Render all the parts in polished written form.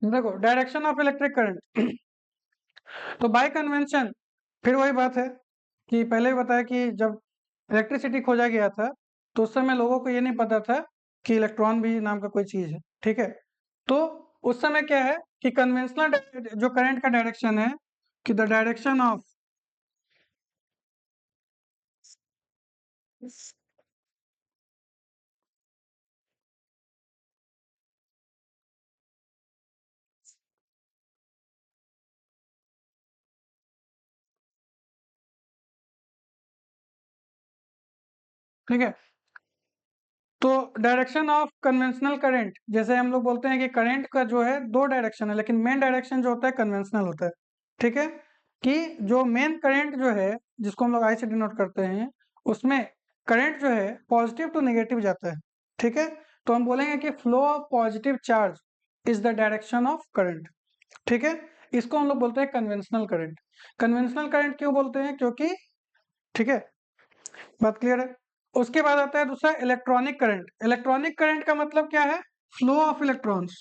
देखो direction of electric current, तो bye convention फिर वही बात है कि पहले ही बताया कि जब इलेक्ट्रिसिटी खोजा गया था तो उस समय लोगों को ये नहीं पता था कि इलेक्ट्रॉन भी नाम का कोई चीज है। ठीक है, तो उस समय क्या है कि कन्वेंशनल जो करंट का डायरेक्शन है कि द डायरेक्शन ऑफ, ठीक है, तो डायरेक्शन ऑफ कन्वेंशनल करंट, जैसे हम लोग बोलते हैं कि करंट का जो है दो डायरेक्शन है, लेकिन मेन डायरेक्शन जो होता है कन्वेंशनल होता है। ठीक है, कि जो मेन करंट जो है जिसको हम लोग आई से डिनोट करते हैं, उसमें करंट जो है पॉजिटिव टू नेगेटिव जाता है। ठीक है, तो हम बोलेंगे कि flow of positive charge is the direction of current. ठीक है, इसको हम लोग बोलते हैं कन्वेंशनल करंट। कन्वेंशनल करंट क्यों बोलते हैं? क्योंकि, ठीक है, बात क्लियर है। उसके बाद आता है दूसरा इलेक्ट्रॉनिक करंट। इलेक्ट्रॉनिक करंट का मतलब क्या है? Flow of electrons.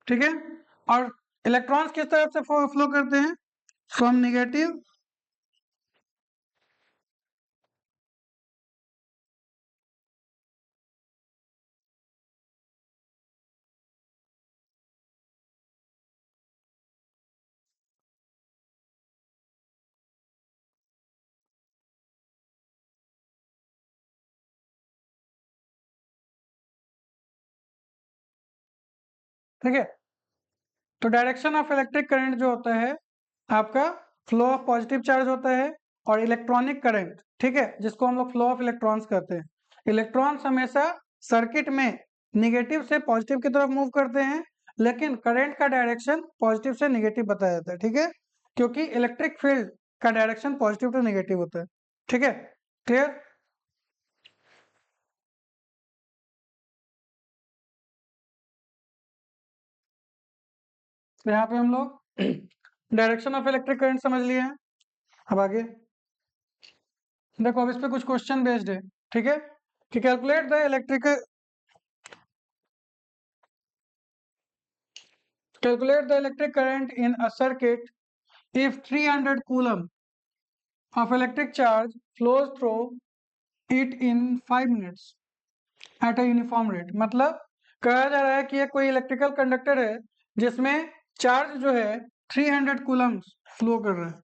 ठीक है, और इलेक्ट्रॉन्स किस तरफ से फ्लो करते हैं? फ्रॉम नेगेटिव, ठीक है, तो डायरेक्शन ऑफ इलेक्ट्रिक करंट जो होता है आपका फ्लो ऑफ पॉजिटिव चार्ज होता है, और इलेक्ट्रॉनिक करंट, ठीक है, जिसको हम लोग फ्लो ऑफ इलेक्ट्रॉन्स कहते हैं। इलेक्ट्रॉन्स हमेशा सर्किट में निगेटिव से पॉजिटिव की तरफ मूव करते हैं, लेकिन करंट का डायरेक्शन पॉजिटिव से निगेटिव बताया जाता है। ठीक है, क्योंकि इलेक्ट्रिक फील्ड का डायरेक्शन पॉजिटिव टू निगेटिव होता है। ठीक है, क्लियर? तो यहाँ पे हम लोग डायरेक्शन ऑफ इलेक्ट्रिक करंट समझ लिए हैं। अब आगे देखो, अब इस पे कुछ क्वेश्चन बेस्ड है। ठीक है, कि calculate the electric, calculate the electric current in a circuit if 300 coulomb of electric charge flows through it in 5 minutes at a uniform rate। मतलब कहा जा रहा है कि ये कोई इलेक्ट्रिकल कंडक्टर है जिसमें चार्ज जो है 300 कूलम्ब फ्लो कर रहा है।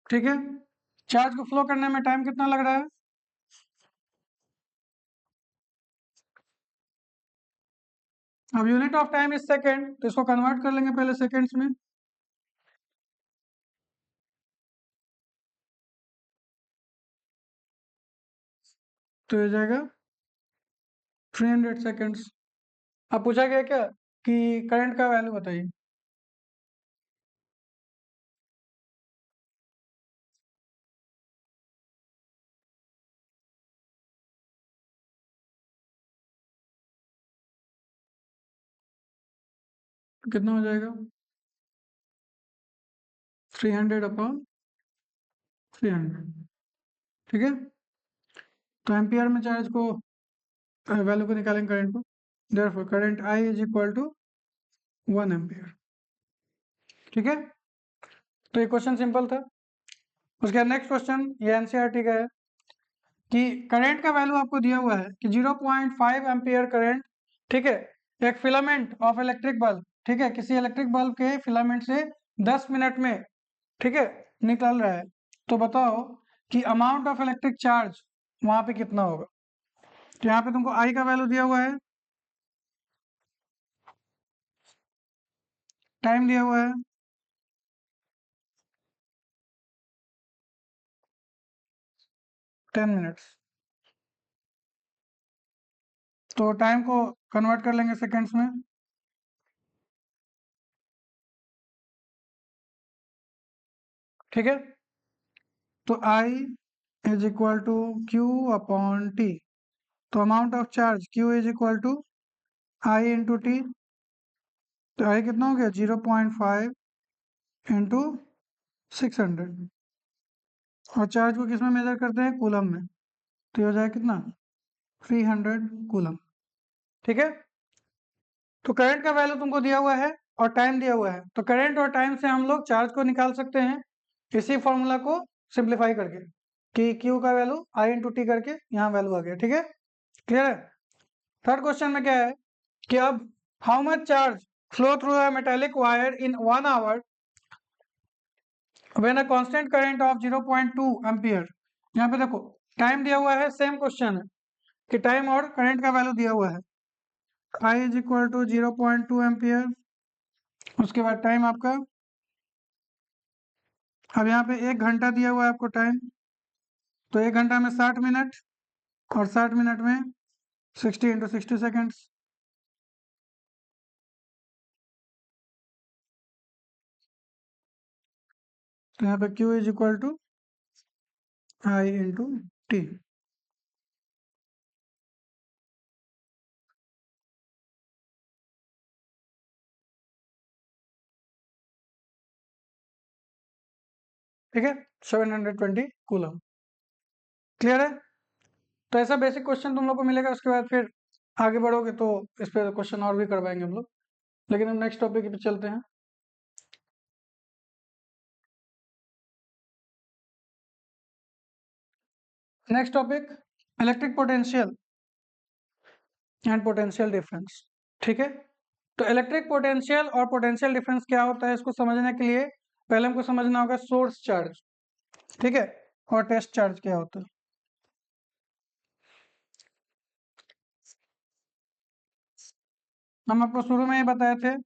ठीक है, चार्ज को फ्लो करने में टाइम कितना लग रहा है? अब unit of time is second, तो इसको कन्वर्ट कर लेंगे पहले सेकेंड्स में। तो ये जाएगा 300 सेकेंड्स। अब पूछा गया क्या कि करंट का वैल्यू बताइए। तो कितना हो जाएगा? 300/300। ठीक है, तो एम्पियर में चार्ज को वैल्यू को निकालेंगे करंट को। Therefore current I is equal to 1 ampere. ठीक है, तो ये क्वेश्चन सिंपल था। उसके बाद नेक्स्ट क्वेश्चन ये एनसीईआरटी का है कि करंट का वैल्यू आपको दिया हुआ है कि 0.5 एम्पियर करंट, ठीक है, एक फिलामेंट ऑफ इलेक्ट्रिक बल्ब, ठीक है, किसी इलेक्ट्रिक बल्ब के फिलामेंट से 10 मिनट में, ठीक है, निकल रहा है। तो बताओ कि अमाउंट ऑफ इलेक्ट्रिक चार्ज वहां पे कितना होगा। तो यहाँ पे तुमको आई का वैल्यू दिया हुआ है टाइम दिया हुआ है 10 मिनट्स। तो टाइम को कन्वर्ट कर लेंगे सेकेंड्स में। ठीक है, तो I is equal to Q upon T. तो amount of charge Q is equal to I into T. तो आई कितना हो गया 0.5 इंटू 600। और चार्ज को किस में मेजर करते हैं, कूलम में। तो ये हो जाएगा कितना 300 कूलम। ठीक है, तो करंट का वैल्यू तुमको दिया हुआ है और टाइम दिया हुआ है, तो करंट और टाइम से हम लोग चार्ज को निकाल सकते हैं इसी फॉर्मूला को सिंप्लीफाई करके, कि Q का वैल्यू आई इंटू टी करके यहाँ वैल्यू आ गया। ठीक है, क्लियर है। थर्ड क्वेश्चन में क्या है कि अब how much charge flow through a metallic wire in 1 hour when a constant current of 0.2 ampere. यहाँ पे देखो टाइम दिया हुआ है, सेम क्वेश्चन है कि टाइम और करंट का वैल्यू दिया हुआ है। आई इज इक्वल टू 0.2 एम्पियर, उसके बाद टाइम आपका, अब यहाँ पे 1 घंटा दिया हुआ है आपको टाइम, तो 1 घंटा में 60 मिनट और 60 मिनट में 60 × 60 सेकेंड्स। तो यहाँ पे Q is equal to I into T. ठीक है, 720 कूलम। क्लियर है। तो ऐसा बेसिक क्वेश्चन तुम लोग को मिलेगा, उसके बाद फिर आगे बढ़ोगे तो इस पे क्वेश्चन और भी करवाएंगे हम लोग। लेकिन हम नेक्स्ट टॉपिक पे चलते हैं। Next topic electric potential and potential difference. ठीक है, तो इलेक्ट्रिक पोटेंशियल और पोटेंशियल डिफरेंस क्या होता है, इसको समझने के लिए पहले हमको समझना होगा सोर्स चार्ज। ठीक है, और टेस्ट चार्ज क्या होता है। हम आपको शुरू में ही बताए थे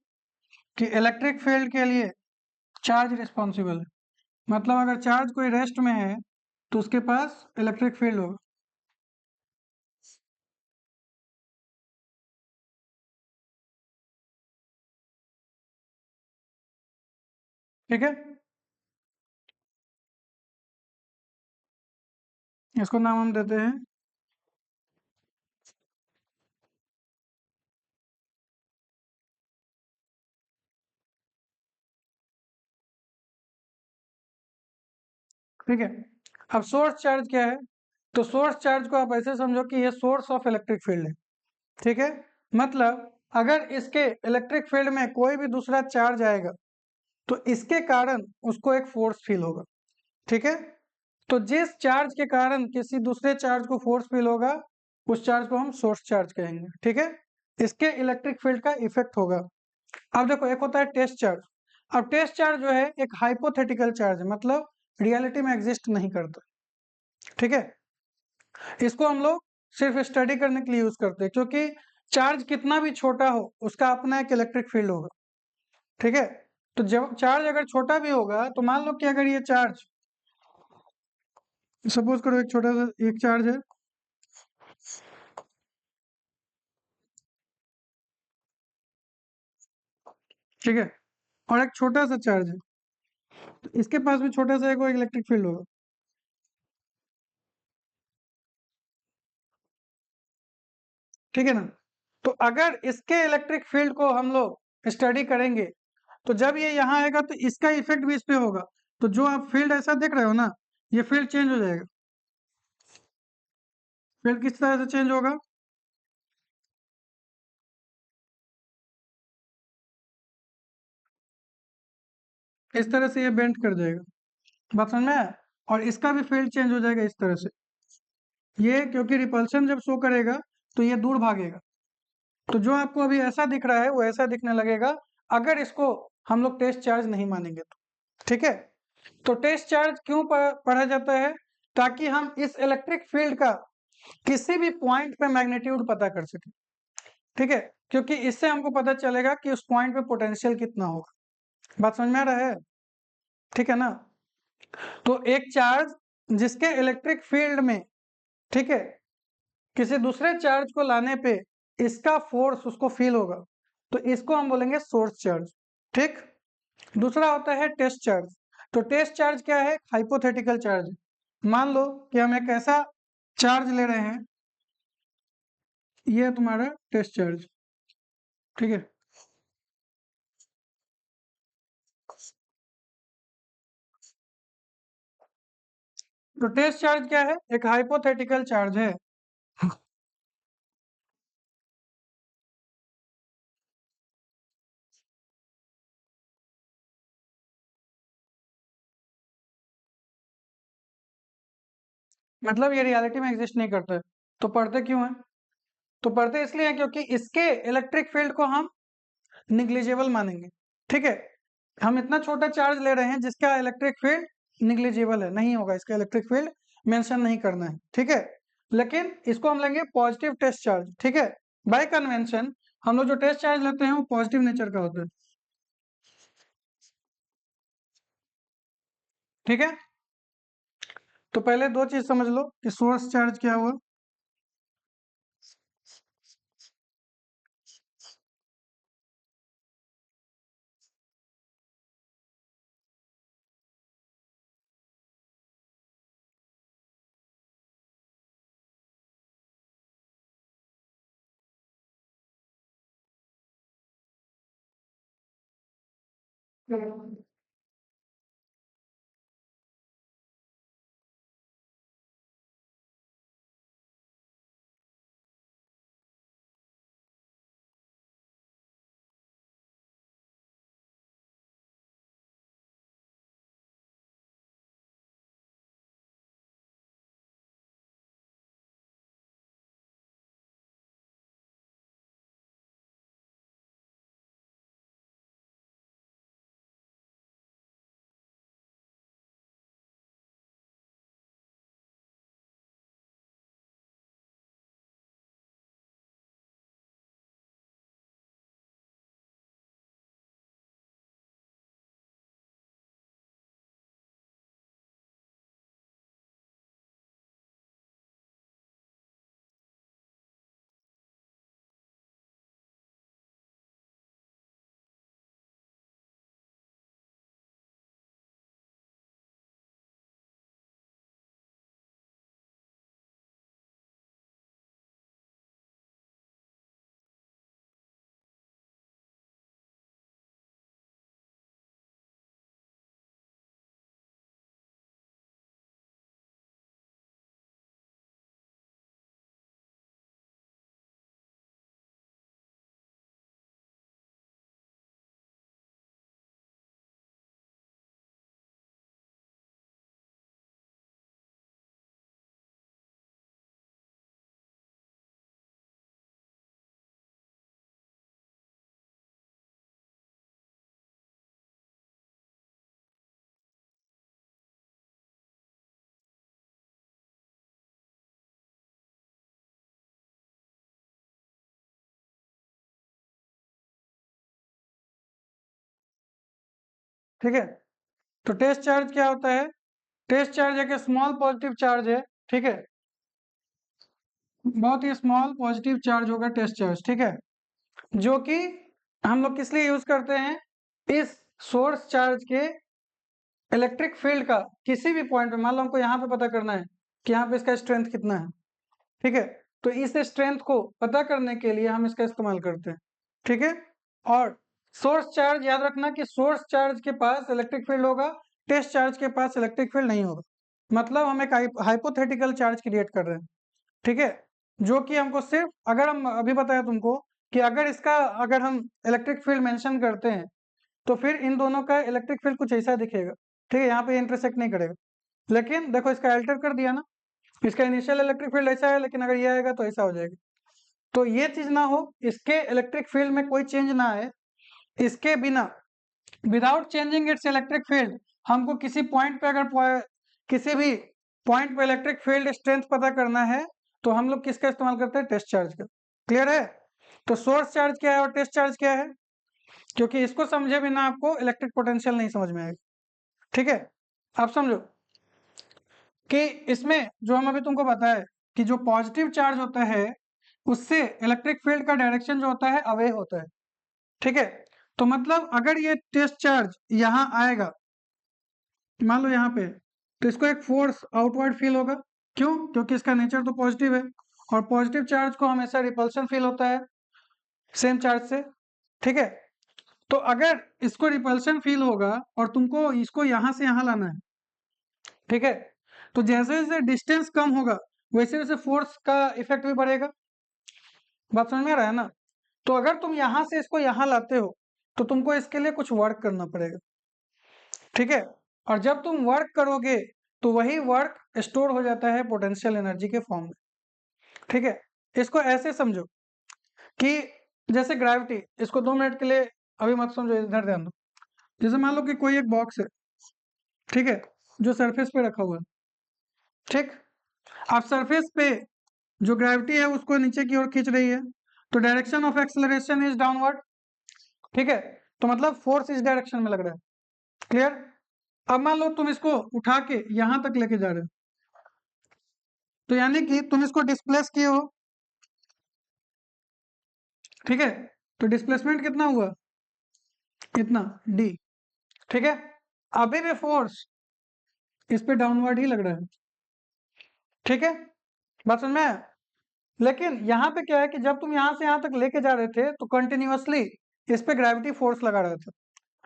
कि इलेक्ट्रिक फील्ड के लिए चार्ज रिस्पॉन्सिबल है। मतलब अगर चार्ज कोई रेस्ट में है तो उसके पास इलेक्ट्रिक फील्ड होगा। ठीक है, इसको नाम हम देते हैं ठीक है। अब सोर्स चार्ज क्या है, तो सोर्स चार्ज को आप ऐसे समझो कि ये सोर्स ऑफ इलेक्ट्रिक फील्ड है। ठीक है, मतलब अगर इसके इलेक्ट्रिक फील्ड में कोई भी दूसरा चार्ज आएगा तो इसके कारण उसको एक फोर्स फील होगा। ठीक है, तो जिस चार्ज के कारण किसी दूसरे चार्ज को फोर्स फील होगा उस चार्ज को हम सोर्स चार्ज कहेंगे। ठीक है, इसके इलेक्ट्रिक फील्ड का इफेक्ट होगा। अब देखो एक होता है टेस्ट चार्ज। अब टेस्ट चार्ज जो है एक हाइपोथेटिकल चार्ज है, मतलब रियलिटी में एग्जिस्ट नहीं करता। ठीक है, इसको हम लोग सिर्फ स्टडी करने के लिए यूज करते हैं, क्योंकि चार्ज कितना भी छोटा हो उसका अपना एक इलेक्ट्रिक फील्ड होगा। ठीक है, तो जब चार्ज अगर छोटा भी होगा तो मान लो कि अगर ये चार्ज, सपोज करो एक छोटा सा एक चार्ज है, ठीक है, और एक छोटा सा चार्ज है, तो इसके पास भी छोटा सा एक इलेक्ट्रिक फील्ड होगा। ठीक है ना, तो अगर इसके इलेक्ट्रिक फील्ड को हम लोग स्टडी करेंगे तो जब ये यहाँ आएगा तो इसका इफेक्ट भी इस पे होगा। तो जो आप फील्ड ऐसा देख रहे हो ना, ये फील्ड चेंज हो जाएगा। फील्ड किस तरह से चेंज होगा, इस तरह से ये बेंड कर जाएगा। बात समझ में आया? और इसका भी फील्ड चेंज हो जाएगा इस तरह से। ये क्योंकि रिपल्शन जब शो करेगा तो ये दूर भागेगा। तो जो आपको अभी ऐसा दिख रहा है वो ऐसा दिखने लगेगा अगर इसको हम लोग टेस्ट चार्ज नहीं मानेंगे तो। ठीक है, तो टेस्ट चार्ज क्यों पढ़ा जाता है, ताकि हम इस इलेक्ट्रिक फील्ड का किसी भी पॉइंट पे मैग्नीट्यूड पता कर सके। ठीक है, क्योंकि इससे हमको पता चलेगा कि उस पॉइंट पे पोटेंशियल कितना होगा। बात समझ में आ रहा है? ठीक है ना? तो एक चार्ज जिसके इलेक्ट्रिक फील्ड में, ठीक है, किसी दूसरे चार्ज को लाने पे इसका फोर्स उसको फील होगा, तो इसको हम बोलेंगे सोर्स चार्ज। ठीक। दूसरा होता है टेस्ट चार्ज। तो टेस्ट चार्ज क्या है? Hypothetical charge. मान लो कि हम एक ऐसा चार्ज ले रहे हैं, ये है तुम्हारा टेस्ट चार्ज, ठीक है। तो टेस्ट चार्ज क्या है? एक हाइपोथेटिकल चार्ज है। मतलब ये रियलिटी में एग्जिस्ट नहीं करता है। तो पढ़ते क्यों है? तो पढ़ते इसलिए हैं क्योंकि इसके इलेक्ट्रिक फील्ड को हम निग्लिजिबल मानेंगे। ठीक है। हम इतना छोटा चार्ज ले रहे हैं जिसका इलेक्ट्रिक फील्ड निग्लिजिबल है, नहीं होगा, इसका इलेक्ट्रिक फील्ड मेंशन नहीं करना है। ठीक है। लेकिन इसको हम लेंगे पॉजिटिव टेस्ट चार्ज। ठीक है। बाय कन्वेंशन हम लोग जो टेस्ट चार्ज लेते हैं वो पॉजिटिव नेचर का होता है। ठीक है। तो पहले दो चीज समझ लो कि सोर्स चार्ज क्या हुआ। ठीक है। तो टेस्ट चार्ज क्या होता है? टेस्ट चार्ज एक स्मॉल पॉजिटिव चार्ज है। ठीक है। बहुत ही स्मॉल पॉजिटिव चार्ज होगा टेस्ट चार्ज। ठीक है। जो कि हम लोग किस लिए यूज करते हैं? इस सोर्स चार्ज के इलेक्ट्रिक फील्ड का किसी भी पॉइंट पे, मान लो हमको यहाँ पे पता करना है कि यहाँ पे इसका स्ट्रेंथ कितना है। ठीक है। तो इस स्ट्रेंथ को पता करने के लिए हम इसका इस्तेमाल करते हैं। ठीक है। और सोर्स चार्ज याद रखना कि सोर्स चार्ज के पास इलेक्ट्रिक फील्ड होगा, टेस्ट चार्ज के पास इलेक्ट्रिक फील्ड नहीं होगा। मतलब हम एक हाइपोथेटिकल चार्ज क्रिएट कर रहे हैं। ठीक है। जो कि हमको सिर्फ, अगर हम अभी बताया तुमको कि अगर इसका, अगर हम इलेक्ट्रिक फील्ड मेंशन करते हैं तो फिर इन दोनों का इलेक्ट्रिक फील्ड कुछ ऐसा दिखेगा। ठीक है। यहाँ पे इंटरसेक्ट नहीं करेगा। लेकिन देखो इसका अल्टर कर दिया ना, इसका इनिशियल इलेक्ट्रिक फील्ड ऐसा है, लेकिन अगर ये आएगा तो ऐसा हो जाएगा। तो ये चीज ना हो, इसके इलेक्ट्रिक फील्ड में कोई चेंज ना आए, इसके बिना, without changing it's electric field, हमको किसी पॉइंट पे, अगर किसी भी पॉइंट पे इलेक्ट्रिक फील्ड स्ट्रेंथ पता करना है तो हम लोग किसका इस्तेमाल करते हैं? टेस्ट चार्ज का। क्लियर है? तो सोर्स चार्ज क्या है और टेस्ट चार्ज क्या है? क्योंकि इसको समझे बिना आपको इलेक्ट्रिक पोटेंशियल नहीं समझ में आएगा। ठीक है, आप समझो कि इसमें जो हम अभी तुमको बताए कि जो पॉजिटिव चार्ज होता है उससे इलेक्ट्रिक फील्ड का डायरेक्शन जो होता है अवे होता है। ठीक है, तो मतलब अगर ये टेस्ट चार्ज यहाँ आएगा, मान लो यहाँ पे, तो इसको एक फोर्स आउटवर्ड फील होगा। क्यों? क्योंकि इसका नेचर तो पॉजिटिव है, और पॉजिटिव चार्ज को हमेशा रिपल्शन फील होता है सेम चार्ज से। ठीक है, तो अगर इसको रिपल्शन फील होगा और तुमको इसको यहाँ से यहाँ लाना है, ठीक है, तो जैसे जैसे डिस्टेंस कम होगा वैसे वैसे फोर्स का इफेक्ट भी बढ़ेगा। बात समझ में आ रहा है ना? तो अगर तुम यहाँ से इसको यहाँ लाते हो तो तुमको इसके लिए कुछ वर्क करना पड़ेगा। ठीक है, और जब तुम वर्क करोगे तो वही वर्क स्टोर हो जाता है पोटेंशियल एनर्जी के फॉर्म में। ठीक है, इसको ऐसे समझो कि जैसे ग्रेविटी, इसको 2 मिनट के लिए अभी मत समझो, इधर ध्यान दो। जैसे मान लो कि कोई एक बॉक्स है, ठीक है, जो सरफेस पे रखा हुआ है। ठीक, अब सरफेस पे जो ग्रेविटी है उसको नीचे की ओर खींच रही है, तो direction of acceleration is downward. ठीक है, तो मतलब फोर्स इस डायरेक्शन में लग रहा है। क्लियर? अब मान लो तुम इसको उठा के यहां तक लेके जा रहे हो, तो यानी कि तुम इसको डिस्प्लेस किए हो। ठीक है, तो डिस्प्लेसमेंट कितना हुआ? इतना डी। ठीक है, अभी भी फोर्स इस पे डाउनवर्ड ही लग रहा है। ठीक है, बात समझ में आया? लेकिन यहाँ पे क्या है कि जब तुम यहाँ से यहाँ तक लेके जा रहे थे तो कंटिन्यूअसली इस पे ग्रेविटी फोर्स लगा रहा था।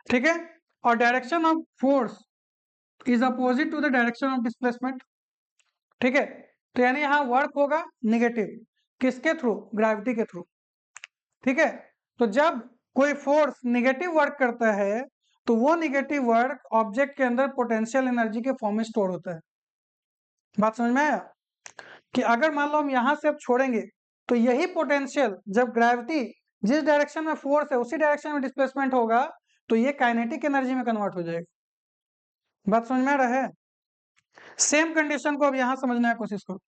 ठीक है, और direction of force is opposite to the direction of displacement. ठीक है, तो यानी यहाँ वर्क होगा निगेटिव, किसके थ्रू? ग्रेविटी के थ्रू। ठीक है, तो जब कोई फोर्स निगेटिव वर्क करता है तो वो निगेटिव वर्क ऑब्जेक्ट के अंदर पोटेंशियल एनर्जी के फॉर्म में स्टोर होता है। बात समझ में आया? कि अगर मान लो हम यहां से अब छोड़ेंगे तो यही पोटेंशियल जब ग्रेविटी जिस डायरेक्शन में फोर्स है उसी डायरेक्शन में डिस्प्लेसमेंट होगा तो ये काइनेटिक एनर्जी में कन्वर्ट हो जाएगा। बात समझ में आ रहा है? सेम कंडीशन को अब यहां समझने की कोशिश करो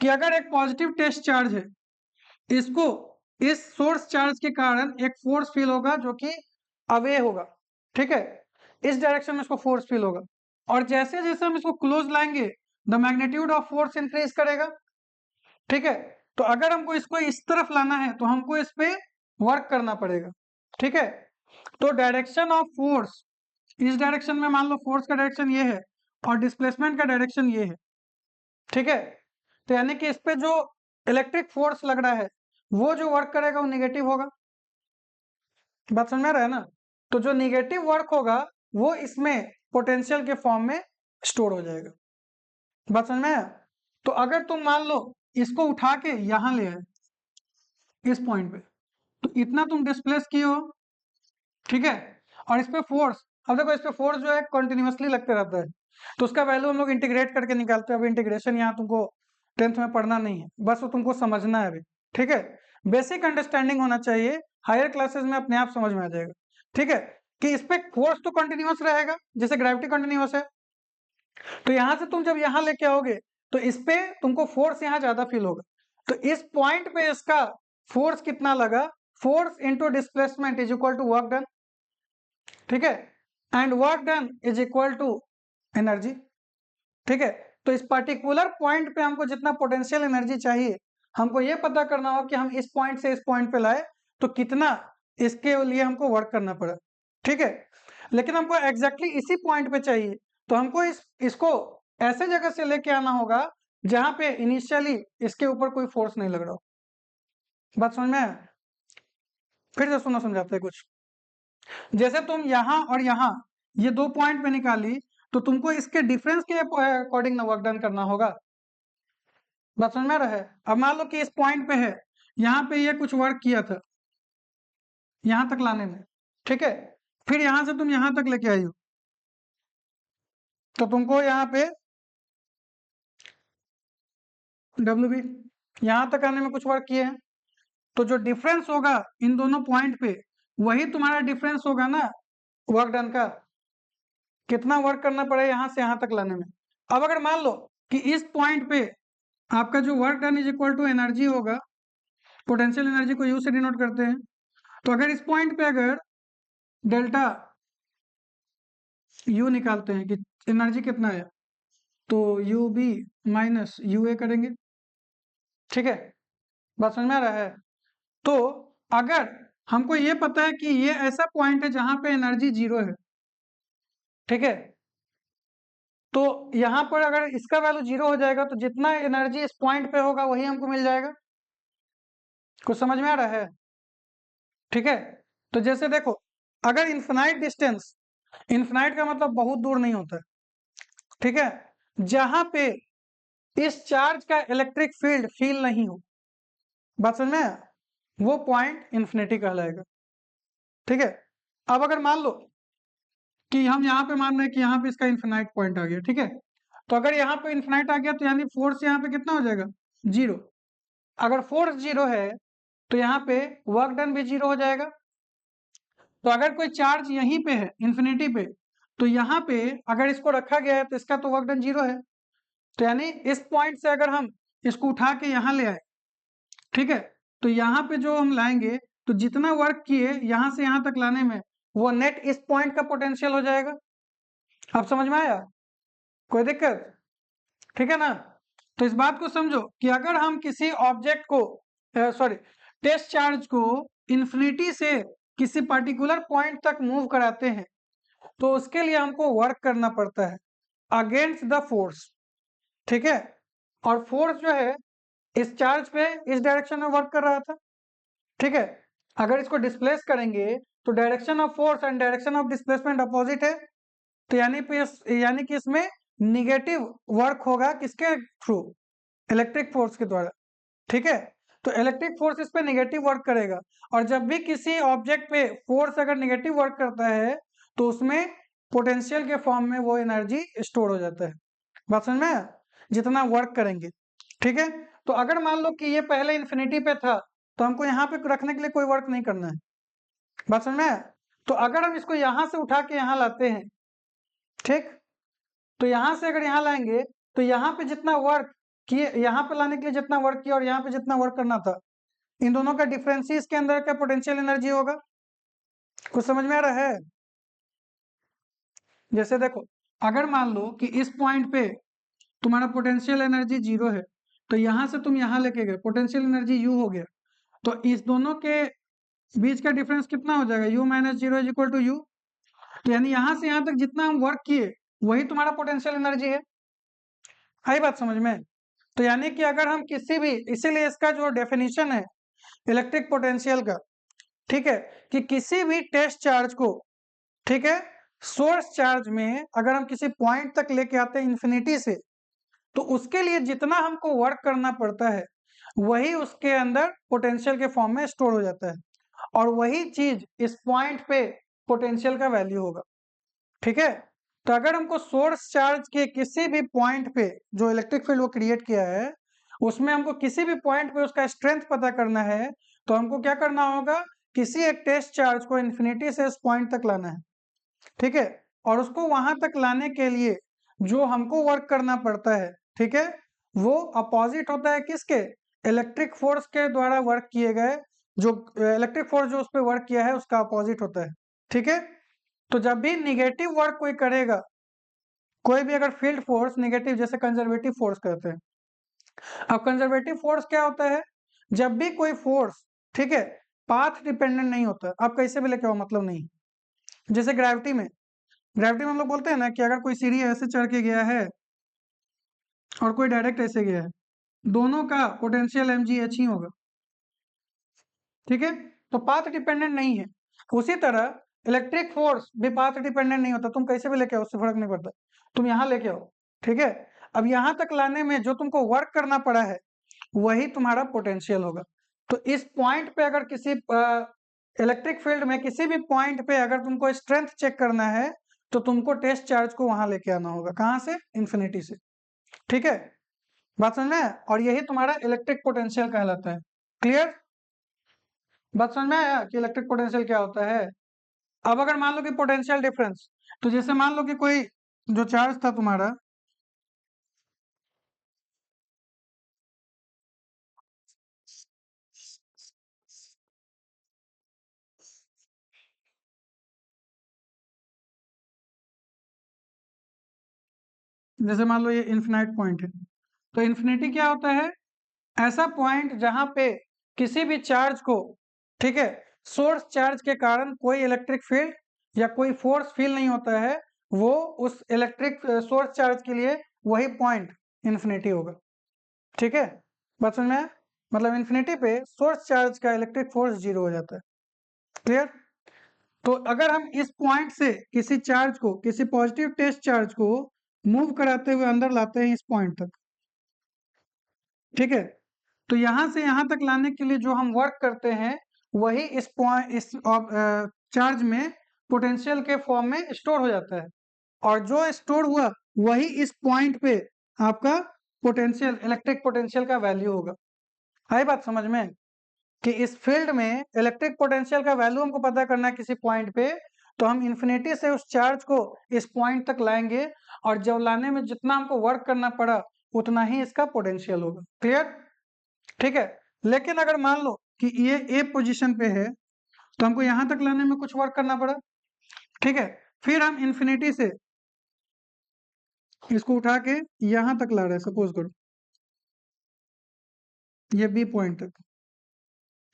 कि अगर एक पॉजिटिव टेस्ट चार्ज है, इसको इस सोर्स चार्ज के कारण एक फोर्स फील होगा जो कि अवे होगा। ठीक है, इस डायरेक्शन में इसको फोर्स फील होगा, और जैसे जैसे हम इसको क्लोज लाएंगे the magnitude of force increase करेगा। ठीक है, तो अगर हमको इसको इस तरफ लाना है तो हमको इस पे वर्क करना पड़ेगा। ठीक है, तो डायरेक्शन ऑफ फोर्स इस डायरेक्शन में, मान लो फोर्स का डायरेक्शन ये है और डिस्प्लेसमेंट का डायरेक्शन ये है। ठीक है, तो यानी कि इस पे जो इलेक्ट्रिक फोर्स लग रहा है वो जो वर्क करेगा वो निगेटिव होगा। बात समझ में आ रहा है ना? तो जो निगेटिव वर्क होगा वो इसमें पोटेंशियल के फॉर्म में स्टोर हो जाएगा। बात समझ में आया? तो अगर तुम मान लो इसको उठा के यहां ले आए इस पॉइंट पे, तो इतना तुम डिस्प्लेस किए हो। ठीक है, और इस पे फोर्स, अब देखो इस पे फोर्स जो है कंटिन्यूअसली लगते रहता है, तो उसका वैल्यू हम लोग इंटीग्रेट करके निकालते हैं। अब इंटीग्रेशन यहाँ तुमको 10th में पढ़ना नहीं है, बस वो तुमको समझना है अभी। ठीक है, बेसिक अंडरस्टैंडिंग होना चाहिए, हायर क्लासेस में अपने आप समझ में आ जाएगा। ठीक है, कि इस पे फोर्स तो कंटिन्यूअस रहेगा जैसे ग्रेविटी कंटिन्यूअस है, तो यहां से तुम जब यहां लेके आओगे तो इस पे तुमको फोर्स यहाँ ज्यादा फील होगा। तो इस पॉइंट पे इसका फोर्स कितना लगा? Force into displacement is equal to work done. ठीक है, and work done is equal to energy. ठीक है, तो इस पर्टिकुलर पॉइंट पे हमको जितना पोटेंशियल एनर्जी चाहिए, हमको ये पता करना हो कि हम इस पॉइंट से इस पॉइंट पे लाए तो कितना इसके लिए हमको वर्क करना पड़ा। ठीक है, लेकिन हमको एग्जैक्टली इसी पॉइंट पे चाहिए, तो हमको इसको ऐसे जगह से लेके आना होगा जहां पे इनिशियली इसके ऊपर कोई फोर्स नहीं लग रहा हो। बात समझ में आया? फिर से सुनो, समझाते हैं कुछ। जैसे तुम यहाँ और यहाँ ये 2 पॉइंट पे निकाली, तो तुमको इसके डिफरेंस के अकॉर्डिंग ना वर्क डन करना होगा। बात समझ में आ रहा है? अब मान लो कि इस पॉइंट पे है, यहाँ पे ये कुछ वर्क किया था यहाँ तक लाने में। ठीक है, फिर यहाँ से तुम यहाँ तक लेके आई हो, तो तुमको यहाँ पे डब्ल्यू बी यहाँ तक आने में कुछ वर्क किए हैं, तो जो डिफरेंस होगा इन दोनों पॉइंट पे वही तुम्हारा डिफरेंस होगा ना वर्क डन का, कितना वर्क करना पड़े यहाँ से यहाँ तक लाने में। अब अगर मान लो कि इस पॉइंट पे आपका जो work done is equal to energy होगा, पोटेंशियल एनर्जी को यू से डिनोट करते हैं, तो अगर इस पॉइंट पे अगर डेल्टा यू निकालते हैं कि एनर्जी कितना है, तो यू बी माइनस यू ए करेंगे। ठीक है, बात समझ में आ रहा है? तो अगर हमको ये पता है कि ये ऐसा पॉइंट है जहां पे एनर्जी जीरो है, ठीक है, तो यहाँ पर अगर इसका वैल्यू जीरो हो जाएगा तो जितना एनर्जी इस पॉइंट पे होगा वही हमको मिल जाएगा। कुछ समझ में आ रहा है? ठीक है, तो जैसे देखो, अगर इन्फिनाइट डिस्टेंस, इन्फिनाइट का मतलब बहुत दूर नहीं होता है, ठीक है, जहां पे इस चार्ज का इलेक्ट्रिक फील्ड फील नहीं हो, बात समझ में आया? वो पॉइंट इन्फिनिटी कहलाएगा। ठीक है, अब अगर मान लो कि हम यहाँ पे मान रहे हैं कि यहाँ पे इसका इन्फिनाइट पॉइंट आ गया, ठीक है, तो अगर यहाँ पे इन्फिनाइट आ गया तो यानी फोर्स यहाँ पे कितना हो जाएगा, जीरो। अगर फोर्स जीरो है तो यहाँ पे वर्क डन भी जीरो हो जाएगा। तो अगर कोई चार्ज यहीं पे है इन्फिनिटी पे, तो यहाँ पे अगर इसको रखा गया है तो इसका तो वर्क डन जीरो है। तो यानी इस पॉइंट से अगर हम इसको उठा के यहाँ ले आए, ठीक है, तो यहाँ पे जो हम लाएंगे तो जितना वर्क किए यहाँ से यहाँ तक लाने में, वो नेट इस पॉइंट का पोटेंशियल हो जाएगा। अब समझ में आया? कोई दिक्कत? ठीक है ना? तो इस बात को समझो कि अगर हम किसी ऑब्जेक्ट को, सॉरी, टेस्ट चार्ज को इन्फिनिटी से किसी पर्टिकुलर पॉइंट तक मूव कराते हैं, तो उसके लिए हमको वर्क करना पड़ता है अगेंस्ट द फोर्स। ठीक है, और फोर्स जो है इस चार्ज पे इस डायरेक्शन में वर्क कर रहा था। ठीक है, अगर इसको डिस्प्लेस करेंगे तो direction of force and direction of displacement opposite है। तो यानी कि इसमें निगेटिव वर्क होगा किसके थ्रू, इलेक्ट्रिक फोर्स के द्वारा। ठीक है, तो इलेक्ट्रिक फोर्स इस पे निगेटिव वर्क करेगा, और जब भी किसी ऑब्जेक्ट पे फोर्स अगर निगेटिव वर्क करता है तो उसमें पोटेंशियल के फॉर्म में वो एनर्जी स्टोर हो जाता है। बात समझ में आया? जितना वर्क करेंगे। ठीक है, तो अगर मान लो कि ये पहले इन्फिनिटी पे था तो हमको यहाँ पे रखने के लिए कोई वर्क नहीं करना है। बात समझ में आया? तो अगर हम इसको यहाँ से उठा के यहाँ लाते हैं, ठीक, तो यहाँ से अगर यहाँ लाएंगे तो यहाँ पे जितना वर्क किए, यहाँ पे लाने के लिए जितना वर्क किया और यहाँ पे जितना वर्क करना था, इन दोनों का डिफरेंस ही इसके अंदर का पोटेंशियल एनर्जी होगा। कुछ समझ में आ रहा है? जैसे देखो, अगर मान लो कि इस पॉइंट पे तुम्हारा पोटेंशियल एनर्जी जीरो है, तो यहाँ से तुम यहाँ लेके गए, पोटेंशियल एनर्जी यू हो गया, तो इस दोनों के बीच का डिफरेंस कितना हो जाएगा, U minus zero is equal to U. तो यानी यहाँ से यहाँ तक जितना हम वर्क किए वही तुम्हारा पोटेंशियल एनर्जी है। आई बात समझ में? तो यानी कि अगर हम किसी भी, इसीलिए इसका जो डेफिनेशन है इलेक्ट्रिक पोटेंशियल का, ठीक है, कि किसी भी टेस्ट चार्ज को, ठीक है, सोर्स चार्ज में अगर हम किसी पॉइंट तक लेके आते हैं इन्फिनिटी से, तो उसके लिए जितना हमको वर्क करना पड़ता है वही उसके अंदर पोटेंशियल के फॉर्म में स्टोर हो जाता है, और वही चीज इस पॉइंट पे पोटेंशियल का वैल्यू होगा। ठीक है, तो अगर हमको सोर्स चार्ज के किसी भी पॉइंट पे जो इलेक्ट्रिक फील्ड वो क्रिएट किया है उसमें हमको किसी भी पॉइंट पे उसका स्ट्रेंथ पता करना है, तो हमको क्या करना होगा, किसी एक टेस्ट चार्ज को इन्फिनिटी से इस पॉइंट तक लाना है। ठीक है, और उसको वहां तक लाने के लिए जो हमको वर्क करना पड़ता है, ठीक है, वो अपोजिट होता है किसके, इलेक्ट्रिक फोर्स के द्वारा वर्क किए गए, जो इलेक्ट्रिक फोर्स जो उस पर वर्क किया है उसका अपोजिट होता है। ठीक है, तो जब भी निगेटिव वर्क कोई करेगा, कोई भी अगर फील्ड फोर्स निगेटिव, जैसे कंजर्वेटिव फोर्स कहते हैं। अब कंजर्वेटिव फोर्स क्या होता है, जब भी कोई फोर्स, ठीक है, पाथ डिपेंडेंट नहीं होता, आप कैसे भी लेके आओ मतलब नहीं। जैसे ग्रेविटी में हम लोग बोलते हैं ना कि अगर कोई सीढ़ी ऐसे चढ़ के गया है और कोई डायरेक्ट ऐसे गया है, दोनों का पोटेंशियल mgh ही होगा। ठीक है, तो पाथ डिपेंडेंट नहीं है। उसी तरह इलेक्ट्रिक फोर्स भी पाथ डिपेंडेंट नहीं होता, तुम कैसे भी लेके आओ उससे फर्क नहीं पड़ता, तुम यहाँ लेके आओ। ठीक है, अब यहाँ तक लाने में जो तुमको वर्क करना पड़ा है वही तुम्हारा पोटेंशियल होगा। तो इस पॉइंट पे अगर किसी इलेक्ट्रिक फील्ड में किसी भी पॉइंट पे अगर तुमको स्ट्रेंथ चेक करना है तो तुमको टेस्ट चार्ज को वहां लेके आना होगा, कहाँ से, इन्फिनिटी से। ठीक है, बात समझ में आया? और यही तुम्हारा इलेक्ट्रिक पोटेंशियल कहलाता है। क्लियर? बात समझ में आया कि इलेक्ट्रिक पोटेंशियल क्या होता है? अब अगर मान लो कि पोटेंशियल डिफरेंस, तो जैसे मान लो कि कोई जो चार्ज था तुम्हारा, जैसे मान लो ये इन्फिनाइट पॉइंट है, तो इन्फिनिटी क्या होता है? ऐसा पॉइंट जहां पे किसी भी चार्ज को, ठीक है, सोर्स चार्ज के कारण कोई इलेक्ट्रिक फील्ड या कोई फोर्स फील नहीं होता है, वो उस इलेक्ट्रिक सोर्स चार्ज के लिए वही पॉइंट इन्फिनिटी होगा। ठीक है, बात समझ में आया? मतलब इन्फिनिटी पे सोर्स चार्ज का इलेक्ट्रिक फोर्स जीरो हो जाता है। क्लियर? तो अगर हम इस पॉइंट से किसी चार्ज को, किसी पॉजिटिव टेस्ट चार्ज को मूव कराते हुए अंदर लाते हैं इस पॉइंट तक, ठीक है, तो यहां से यहां तक लाने के लिए जो हम वर्क करते हैं वही इस पॉइंट, इस चार्ज में पोटेंशियल के फॉर्म में स्टोर हो जाता है, और जो स्टोर हुआ वही इस पॉइंट पे आपका पोटेंशियल, इलेक्ट्रिक पोटेंशियल का वैल्यू होगा। आई बात समझ में कि इस फील्ड में इलेक्ट्रिक पोटेंशियल का वैल्यू हमको पता करना है किसी पॉइंट पे, तो हम इन्फिनिटी से उस चार्ज को इस पॉइंट तक लाएंगे, और जब लाने में जितना हमको वर्क करना पड़ा उतना ही इसका पोटेंशियल होगा। क्लियर? ठीक है, लेकिन अगर मान लो कि ये ए पोजीशन पे है, तो हमको यहां तक लाने में कुछ वर्क करना पड़ा, ठीक है, फिर हम इन्फिनिटी से इसको उठा के यहां तक ला रहे हैं, सपोज करो ये बी पॉइंट तक,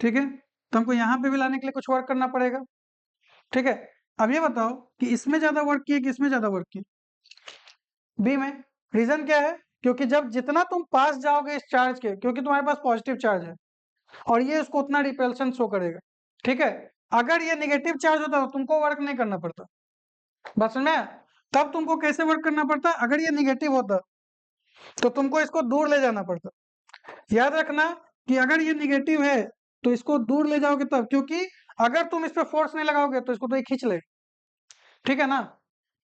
ठीक है, तो हमको यहाँ पे भी लाने के लिए कुछ वर्क करना पड़ेगा। ठीक है, अब ये बताओ कि इसमें ज्यादा वर्क किए कि इसमें ज्यादा वर्क किए? बी में। रीजन क्या है? क्योंकि जब जितना तुम पास जाओगे इस चार्ज के, क्योंकि तुम्हारे पास पॉजिटिव चार्ज है और ये उसको उतना रिपल्शन शो करेगा। ठीक है, अगर ये निगेटिव चार्ज होता तो तुमको वर्क नहीं करना पड़ता। बस समझ में आया? तब तुमको कैसे वर्क करना पड़ता? अगर ये निगेटिव होता तो तुमको इसको दूर ले जाना पड़ता। याद रखना कि अगर ये निगेटिव है तो इसको दूर ले जाओगे तब, क्योंकि अगर तुम इस पे फोर्स नहीं लगाओगे तो इसको तो ये खींच ले। ठीक है ना?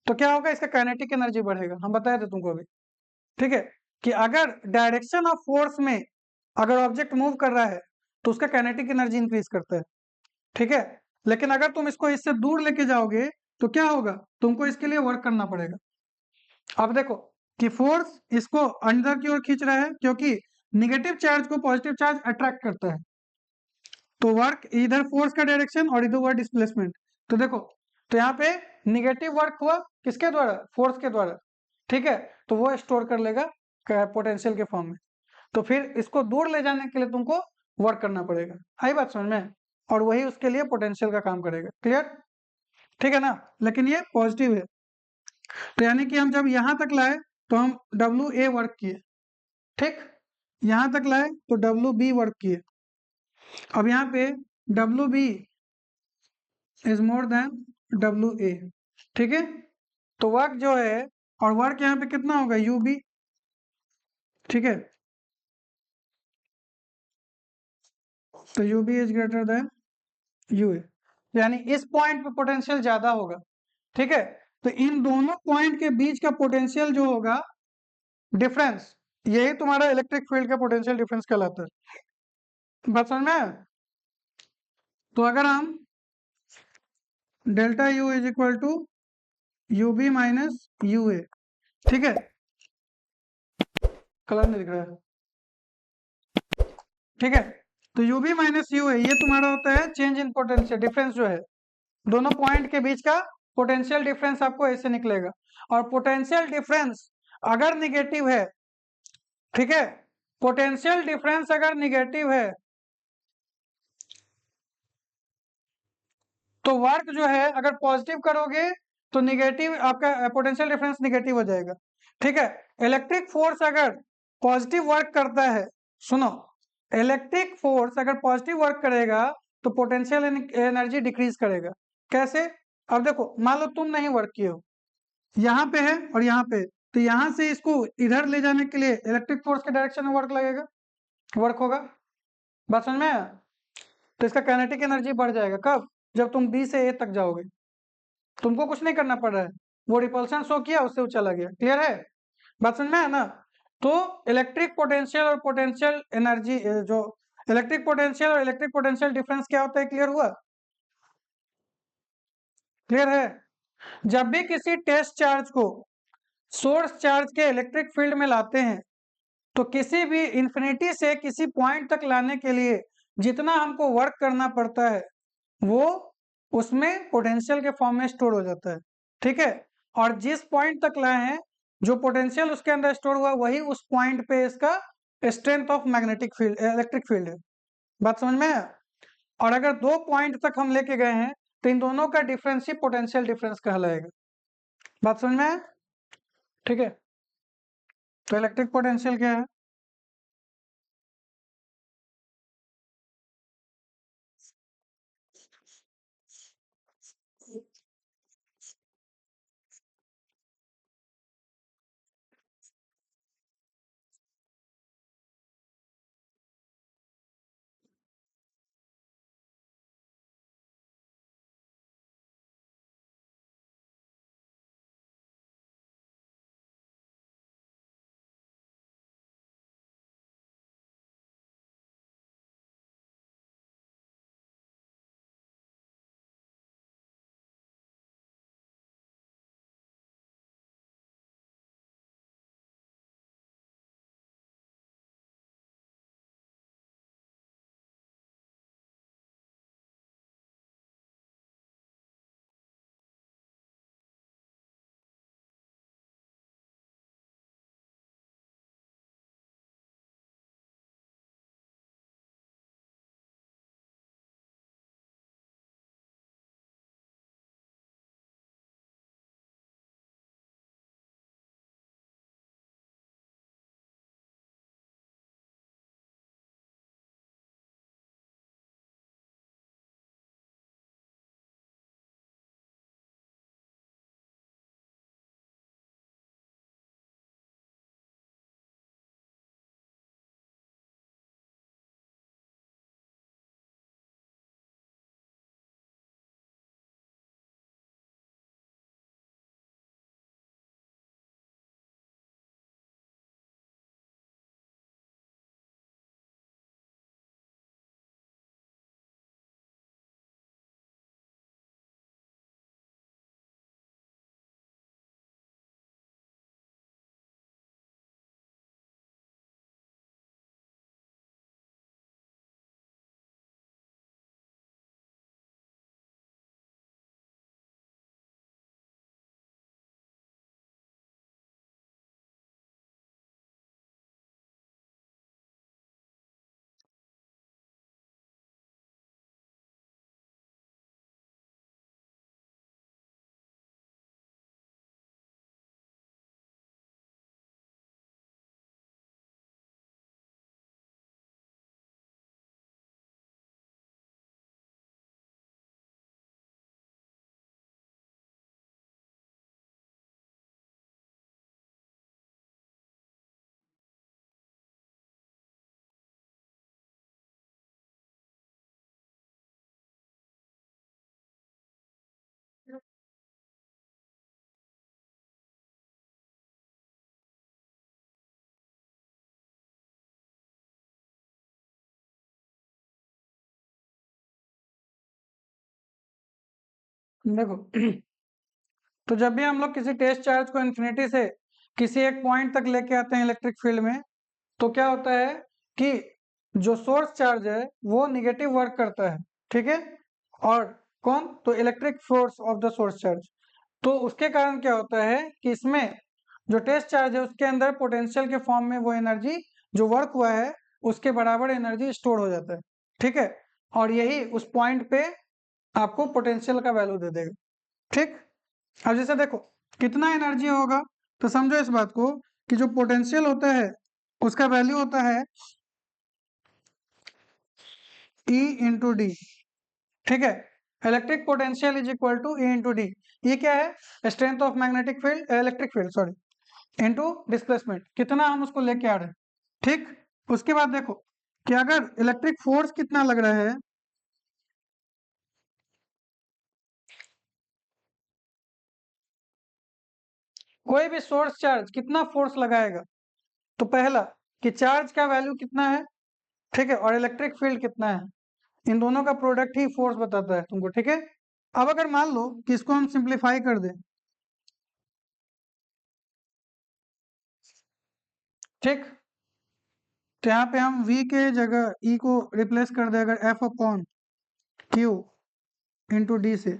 तो क्या होगा? इसका काइनेटिक एनर्जी बढ़ेगा, हम बताए थे तुमको अभी। ठीक है, कि अगर डायरेक्शन ऑफ फोर्स में अगर ऑब्जेक्ट मूव कर रहा है तो उसका काइनेटिक एनर्जी इंक्रीज करता है। ठीक है, लेकिन अगर तुम इसको इससे दूर लेके जाओगे तो क्या होगा? तुमको इसके लिए वर्क करना पड़ेगा। अब देखो कि फोर्स इसको अंदर की ओर खींच रहा है, क्योंकि निगेटिव चार्ज को पॉजिटिव चार्ज अट्रैक्ट करता है, तो वर्क इधर फोर्स का डायरेक्शन और इधर हुआ डिस्प्लेसमेंट। तो देखो, तो यहाँ पे निगेटिव वर्क हुआ किसके द्वारा? फोर्स के द्वारा। ठीक है, तो वो स्टोर कर लेगा पोटेंशियल के फॉर्म में, तो फिर इसको दूर ले जाने के लिए तुमको वर्क करना पड़ेगा। आई बात समझ में? और वही उसके लिए पोटेंशियल का काम करेगा। क्लियर? ठीक है ना? लेकिन ये पॉजिटिव है, तो यानी कि हम जब यहां तक लाए तो हम डब्ल्यू ए वर्क किए, ठीक, यहां तक लाए तो डब्ल्यू बी वर्क किए। अब यहाँ पे W B is more than W A. ठीक है, तो वर्क जो है, और वर्क यहाँ पे कितना होगा? U B. ठीक है, तो U B is greater than U A, यानी इस पॉइंट पे पोटेंशियल ज्यादा होगा। ठीक है, तो इन दोनों पॉइंट के बीच का पोटेंशियल जो होगा, डिफरेंस, यही तुम्हारा इलेक्ट्रिक फील्ड का पोटेंशियल डिफरेंस कहलाता है। बात समझ में आया? तो अगर हम delta U is equal to U B minus U A, ठीक है, कलर नहीं दिख रहा है, ठीक है, तो यू बी माइनस यू ए ये तुम्हारा होता है चेंज इन पोटेंशियल डिफरेंस, जो है दोनों पॉइंट के बीच का पोटेंशियल डिफरेंस आपको ऐसे निकलेगा। और पोटेंशियल डिफरेंस अगर निगेटिव है, ठीक है, पोटेंशियल डिफरेंस अगर निगेटिव है तो वर्क जो है अगर पॉजिटिव करोगे तो निगेटिव, आपका पोटेंशियल डिफरेंस निगेटिव हो जाएगा। ठीक है, इलेक्ट्रिक फोर्स अगर पॉजिटिव वर्क करता है, सुनो, इलेक्ट्रिक फोर्स अगर पॉजिटिव वर्क करेगा तो पोटेंशियल एनर्जी डिक्रीज करेगा। कैसे? अब देखो, मान लो तुम नहीं वर्क किए हो, यहाँ पे है और यहाँ पे, तो यहाँ से इसको इधर ले जाने के लिए इलेक्ट्रिक फोर्स के डायरेक्शन में वर्क लगेगा, वर्क होगा। बात समझ में आया? तो इसका काइनेटिक एनर्जी बढ़ जाएगा। कब? जब तुम बी से ए तक जाओगे, तुमको कुछ नहीं करना पड़ रहा है, वो रिपल्सन शो किया, उससे वो चला गया। क्लियर है? बात समझ में है ना? तो इलेक्ट्रिक पोटेंशियल और पोटेंशियल एनर्जी, जो इलेक्ट्रिक पोटेंशियल और इलेक्ट्रिक पोटेंशियल डिफरेंस क्या होता है, क्लियर हुआ? क्लियर है? जब भी किसी टेस्ट चार्ज को सोर्स चार्ज के इलेक्ट्रिक फील्ड में लाते हैं, तो किसी भी इंफिनिटी से किसी पॉइंट तक लाने के लिए जितना हमको वर्क करना पड़ता है वो उसमें पोटेंशियल के फॉर्म में स्टोर हो जाता है। ठीक है, और जिस पॉइंट तक लाए हैं जो पोटेंशियल उसके अंदर स्टोर हुआ वही उस पॉइंट पे इसका strength of magnetic field electric field है। बात समझ में आया? और अगर दो पॉइंट तक हम लेके गए हैं तो इन दोनों का डिफरेंस ही पोटेंशियल डिफरेंस कहलाएगा। बात समझ में आया? ठीक है, तो इलेक्ट्रिक पोटेंशियल क्या है? देखो तो जब भी हम लोग किसी टेस्ट चार्ज को इन्फिनिटी से किसी एक पॉइंट तक लेके आते हैं इलेक्ट्रिक फील्ड में, तो क्या होता है कि जो सोर्स चार्ज है वो निगेटिव वर्क करता है, ठीक है। और कौन? तो electric force of the source charge. तो उसके कारण क्या होता है कि इसमें जो टेस्ट चार्ज है उसके अंदर पोटेंशियल के फॉर्म में वो एनर्जी जो वर्क हुआ है उसके बराबर एनर्जी स्टोर हो जाता है, ठीक है। और यही उस पॉइंट पे आपको पोटेंशियल का वैल्यू दे देगा, ठीक। अब जैसे देखो कितना एनर्जी होगा, तो समझो इस बात को कि जो पोटेंशियल होता है उसका वैल्यू होता है E इंटू डी, ठीक है। Electric potential is equal to E into D. ये क्या है? Strength of magnetic field, electric field sorry, into displacement, कितना हम उसको लेके आ रहे हैं, ठीक। उसके बाद देखो कि अगर इलेक्ट्रिक फोर्स कितना लग रहा है, कोई भी सोर्स चार्ज कितना फोर्स लगाएगा, तो पहला कि चार्ज का वैल्यू कितना है, ठीक है, और इलेक्ट्रिक फील्ड कितना है, इन दोनों का प्रोडक्ट ही फोर्स बताता है तुमको, ठीक है। अब अगर मान लो कि इसको हम सिंप्लीफाई कर दें, ठीक, तो यहाँ पे हम v के जगह e को रिप्लेस कर दे अगर f upon Q into D से,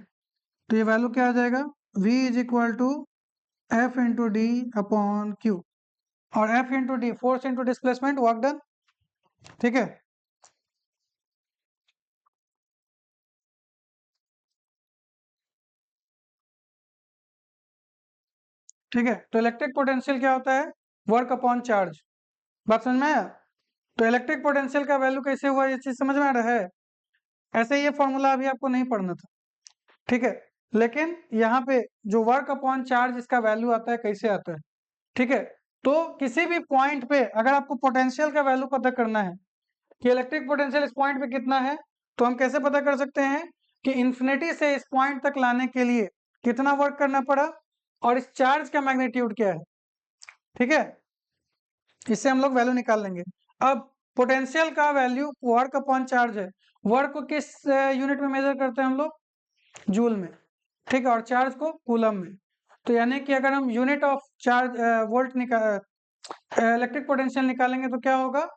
तो ये वैल्यू क्या आ जाएगा? v is equal to F into D upon Q, और F into D force into displacement, work done. ठीक है, ठीक है। तो इलेक्ट्रिक पोटेंशियल क्या होता है? Work upon charge. बात समझ में आया? तो इलेक्ट्रिक पोटेंशियल का वैल्यू कैसे हुआ, ये चीज समझ में आ रहा है? ऐसे ये फॉर्मूला अभी आपको नहीं पढ़ना था, ठीक है। लेकिन यहाँ पे जो वर्क अपॉन चार्ज इसका वैल्यू आता है, कैसे आता है, ठीक है। तो किसी भी पॉइंट पे अगर आपको पोटेंशियल का वैल्यू पता करना है कि इलेक्ट्रिक पोटेंशियल इस पॉइंट पे कितना है, तो हम कैसे पता कर सकते हैं कि इन्फिनिटी से इस पॉइंट तक लाने के लिए कितना वर्क करना पड़ा और इस चार्ज का मैग्नीट्यूड क्या है, ठीक है। इससे हम लोग वैल्यू निकाल लेंगे। अब पोटेंशियल का वैल्यू वर्क अपॉन चार्ज है। वर्क को किस यूनिट में मेजर करते हैं हम लोग? जूल में, ठीक है, और चार्ज को कूलम में। तो यानी कि अगर हम यूनिट ऑफ चार्ज वोल्ट निकाल इलेक्ट्रिक पोटेंशियल निकालेंगे तो क्या होगा?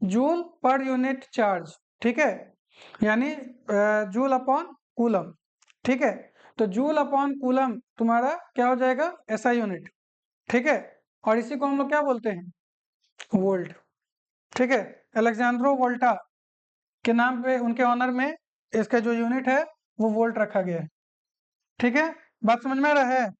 जूल पर यूनिट चार्ज, ठीक है, यानी जूल अपॉन कूलम, ठीक है। तो जूल अपॉन कूलम तुम्हारा क्या हो जाएगा? एसआई यूनिट, ठीक है। और इसी को हम लोग क्या बोलते हैं? वोल्ट, ठीक है। अलेक्जेंड्रो वोल्टा के नाम पे, उनके ऑनर में इसका जो यूनिट है वो वोल्ट रखा गया है, ठीक है। बात समझ में आ रहा है?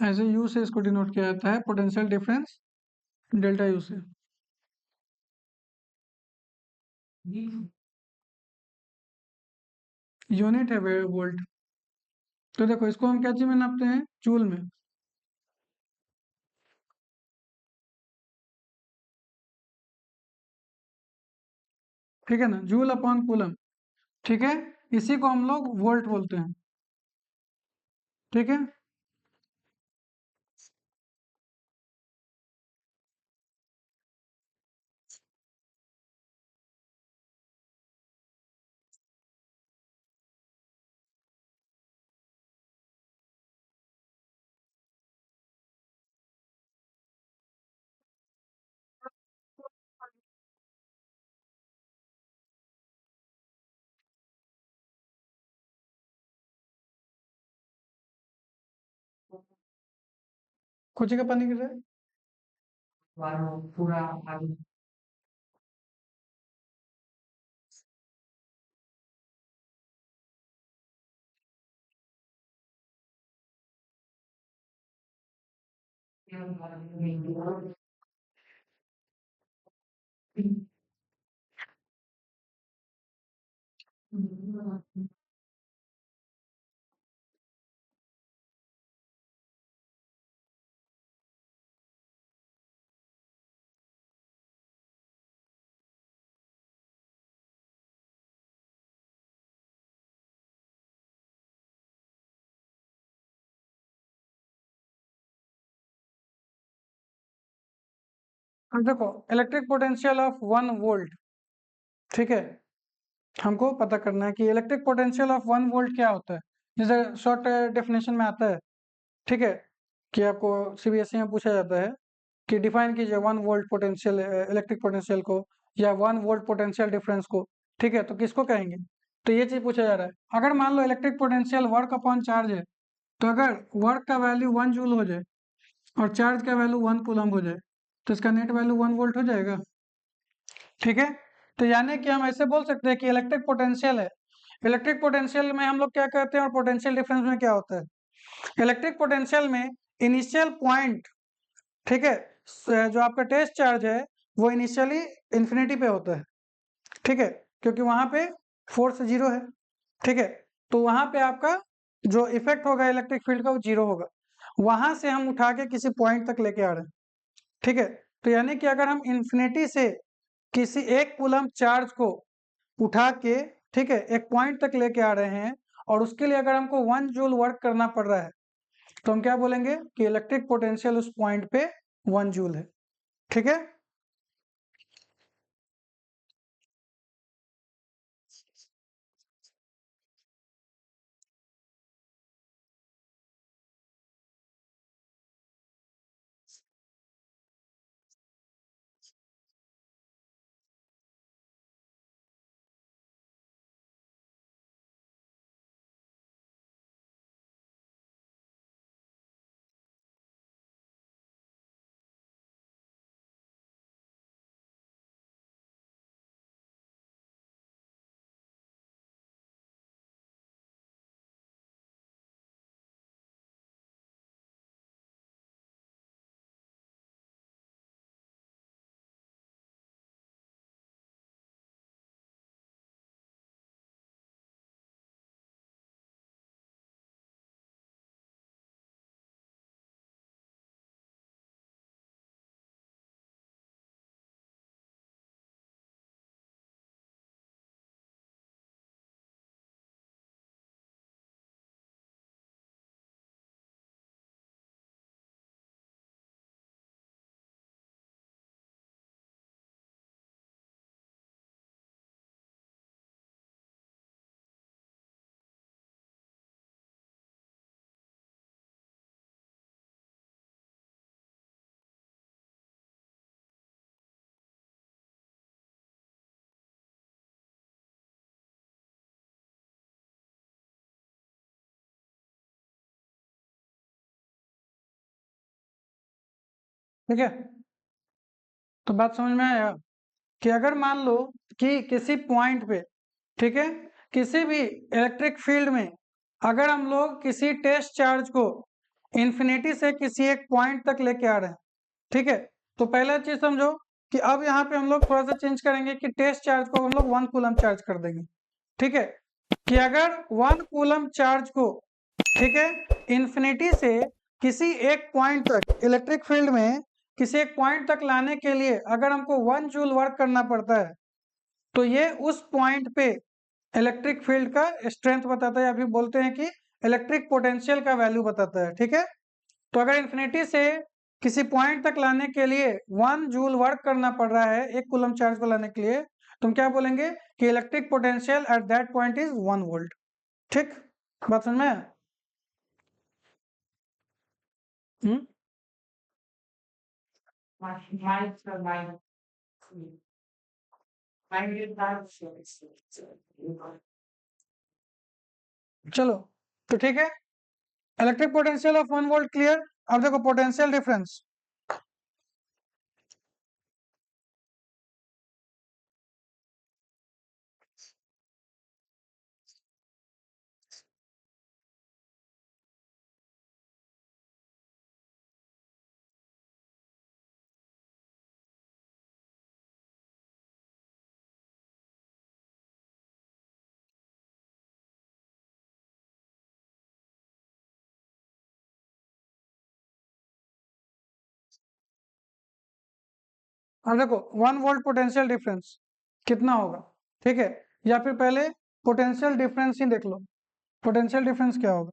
ऐसे यू से इसको डिनोट किया जाता है, पोटेंशियल डिफरेंस डेल्टा यू से। यूनिट है वोल्ट। तो देखो, इसको हम क्या चीज में नापते हैं? जूल में, ठीक है ना, जूल अपॉन कूलम, ठीक है। इसी को हम लोग वोल्ट बोलते हैं, ठीक है। कुछ का पानी गिर रहा है? अब देखो, इलेक्ट्रिक पोटेंशियल ऑफ 1 वोल्ट, ठीक है, हमको पता करना है कि इलेक्ट्रिक पोटेंशियल ऑफ 1 वोल्ट क्या होता है। जैसे शॉर्ट डेफिनेशन में आता है, ठीक है, कि आपको सीबीएसई में पूछा जाता है कि डिफाइन कीजिए 1 वोल्ट पोटेंशियल इलेक्ट्रिक पोटेंशियल को, या 1 वोल्ट पोटेंशियल डिफरेंस को, ठीक है। तो किसको कहेंगे? तो ये चीज पूछा जा रहा है। अगर मान लो electric potential work upon charge है, तो अगर वर्क का वैल्यू 1 जूल हो जाए और चार्ज का वैल्यू 1 कूलम हो जाए, तो इसका नेट वैल्यू 1 वोल्ट हो जाएगा, ठीक है। तो यानी कि हम ऐसे बोल सकते हैं कि इलेक्ट्रिक पोटेंशियल है। इलेक्ट्रिक पोटेंशियल में हम लोग क्या कहते हैं और पोटेंशियल डिफरेंस में क्या होता है? इलेक्ट्रिक पोटेंशियल में इनिशियल पॉइंट, ठीक है, जो आपका टेस्ट चार्ज है वो इनिशियली इन्फिनिटी पे होता है, ठीक है, क्योंकि वहां पे फोर्स जीरो है, ठीक है। तो वहां पे आपका जो इफेक्ट होगा इलेक्ट्रिक फील्ड का वो जीरो होगा। वहां से हम उठा के किसी पॉइंट तक लेके आ रहे हैं, ठीक है। तो यानी कि अगर हम इन्फिनिटी से किसी 1 कूलम चार्ज को उठा के, ठीक है, एक पॉइंट तक लेके आ रहे हैं, और उसके लिए अगर हमको 1 जूल वर्क करना पड़ रहा है, तो हम क्या बोलेंगे कि इलेक्ट्रिक पोटेंशियल उस पॉइंट पे 1 जूल है, ठीक है। ठीक है, तो बात समझ में आया कि अगर मान लो कि किसी पॉइंट पे, ठीक है, किसी भी इलेक्ट्रिक फील्ड में अगर हम लोग किसी टेस्ट चार्ज को इन्फिनिटी से किसी एक पॉइंट तक लेके आ रहे हैं, ठीक है, तो पहला चीज समझो कि अब यहाँ पे हम लोग थोड़ा सा चेंज करेंगे कि टेस्ट चार्ज को हम लोग 1 कूलम चार्ज कर देंगे, ठीक है, कि अगर 1 कूलम चार्ज को, ठीक है, इन्फिनिटी से किसी एक पॉइंट तक इलेक्ट्रिक फील्ड में किसी एक पॉइंट तक लाने के लिए अगर हमको 1 जूल वर्क करना पड़ता है, तो ये उस पॉइंट पे इलेक्ट्रिक फील्ड का स्ट्रेंथ बताता है, या फिर बोलते हैं कि इलेक्ट्रिक पोटेंशियल का वैल्यू बताता है, ठीक है। तो अगर इन्फिनिटी से किसी पॉइंट तक लाने के लिए 1 जूल वर्क करना पड़ रहा है एक कूलम चार्ज को लाने के लिए, तो हम क्या बोलेंगे कि electric potential at that point is 1 volt. ठीक, बात समझ में आया? हम्म, चलो, तो ठीक है, electric potential of 1 volt clear. अब देखो पोटेंशियल डिफरेंस, अब देखो 1 वोल्ट पोटेंशियल डिफरेंस कितना होगा, ठीक है, या फिर पहले पोटेंशियल डिफरेंस ही देख लो। पोटेंशियल डिफरेंस क्या होगा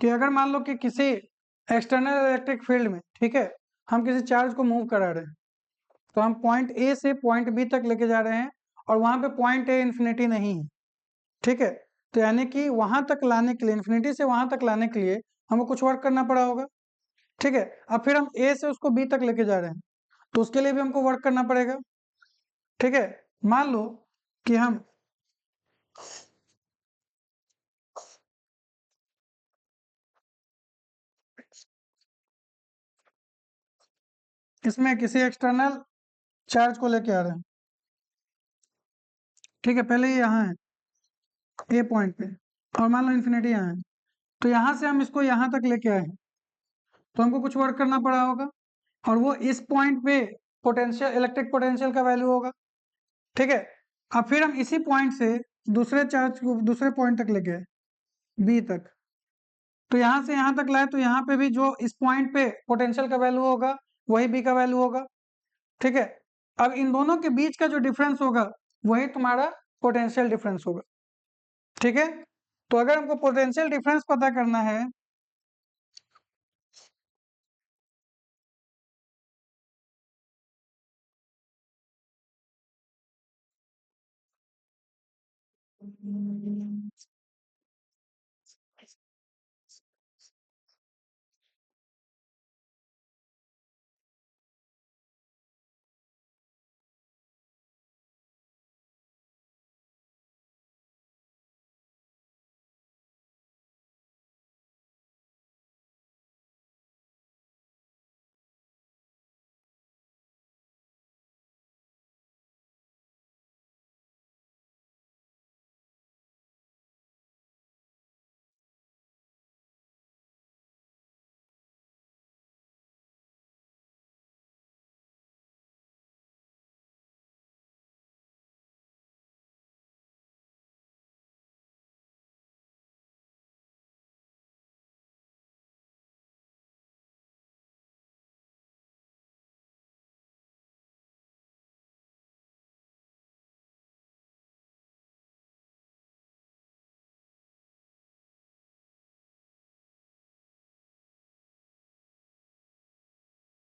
कि अगर मान लो कि किसी एक्सटर्नल इलेक्ट्रिक फील्ड में, ठीक है, हम किसी चार्ज को मूव करा रहे हैं, तो हम पॉइंट ए से पॉइंट बी तक लेके जा रहे हैं और वहां पे पॉइंट ए इन्फिनिटी नहीं है, ठीक है, तो यानी कि वहां तक लाने के लिए, इन्फिनिटी से वहां तक लाने के लिए हमको कुछ वर्क करना पड़ा होगा, ठीक है। अब फिर हम ए से उसको बी तक लेके जा रहे हैं, तो उसके लिए भी हमको वर्क करना पड़ेगा, ठीक है। मान लो कि हम इसमें किसी एक्सटर्नल चार्ज को लेके आ रहे हैं, ठीक है, पहले ये यहाँ है ए पॉइंट पे, और मान लो इन्फिनिटी यहाँ है, तो यहाँ से हम इसको यहाँ तक लेके आए हैं, तो हमको कुछ वर्क करना पड़ा होगा, और वो इस पॉइंट पे पोटेंशियल, इलेक्ट्रिक पोटेंशियल का वैल्यू होगा, ठीक है। अब फिर हम इसी पॉइंट से दूसरे चार्ज को दूसरे पॉइंट तक लेके आए, बी तक, तो यहाँ से यहाँ तक लाए, तो यहाँ पे भी जो इस पॉइंट पे पोटेंशियल का वैल्यू होगा वही बी का वैल्यू होगा, ठीक है। अब इन दोनों के बीच का जो डिफरेंस होगा वही तुम्हारा पोटेंशियल डिफरेंस होगा, ठीक है। तो अगर हमको पोटेंशियल डिफरेंस पता करना है,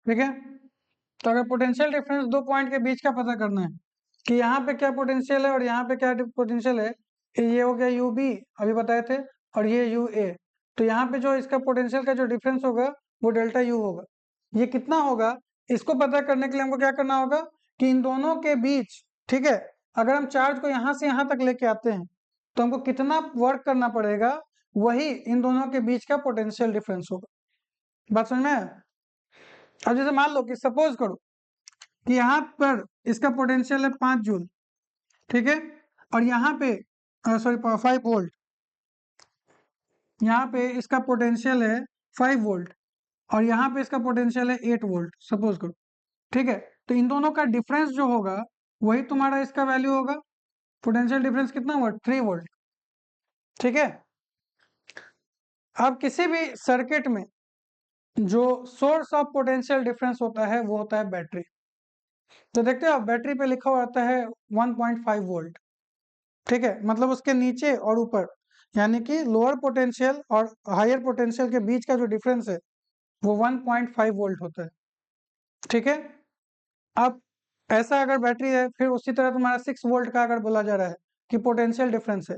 ठीक है, तो अगर पोटेंशियल डिफरेंस दो पॉइंट के बीच का पता करना है कि यहाँ पे क्या पोटेंशियल है और यहाँ पे क्या पोटेंशियल है, ये हो गया यू बी अभी बताए थे, और ये यू ए, तो यहाँ पे जो इसका पोटेंशियल का जो डिफरेंस होगा वो डेल्टा यू होगा। ये कितना होगा, इसको पता करने के लिए हमको क्या करना होगा कि इन दोनों के बीच, ठीक है, अगर हम चार्ज को यहाँ से यहाँ तक लेके आते हैं तो हमको कितना वर्क करना पड़ेगा, वही इन दोनों के बीच का पोटेंशियल डिफरेंस होगा। बात समझ में आया? अब जैसे मान लो कि सपोज करो कि यहाँ पर इसका पोटेंशियल है 5 जूल, ठीक है, और यहाँ पे सॉरी 5 वोल्ट, यहाँ पे इसका पोटेंशियल है 5 वोल्ट, और यहाँ पे इसका पोटेंशियल है 8 वोल्ट सपोज करो, ठीक है। तो इन दोनों का डिफरेंस जो होगा वही तुम्हारा इसका वैल्यू होगा। पोटेंशियल डिफरेंस कितना हुआ? 3 वोल्ट, ठीक है। अब किसी भी सर्किट में जो सोर्स ऑफ पोटेंशियल डिफरेंस होता है वो होता है बैटरी। तो देखते हो बैटरी पे लिखा हुआ आता है 1.5 वोल्ट, ठीक है, मतलब उसके नीचे और ऊपर, यानी कि लोअर पोटेंशियल और हायर पोटेंशियल के बीच का जो डिफरेंस है वो 1.5 वोल्ट होता है, ठीक है। अब ऐसा अगर बैटरी है, फिर उसी तरह तुम्हारा 6 वोल्ट का अगर बोला जा रहा है कि पोटेंशियल डिफरेंस है,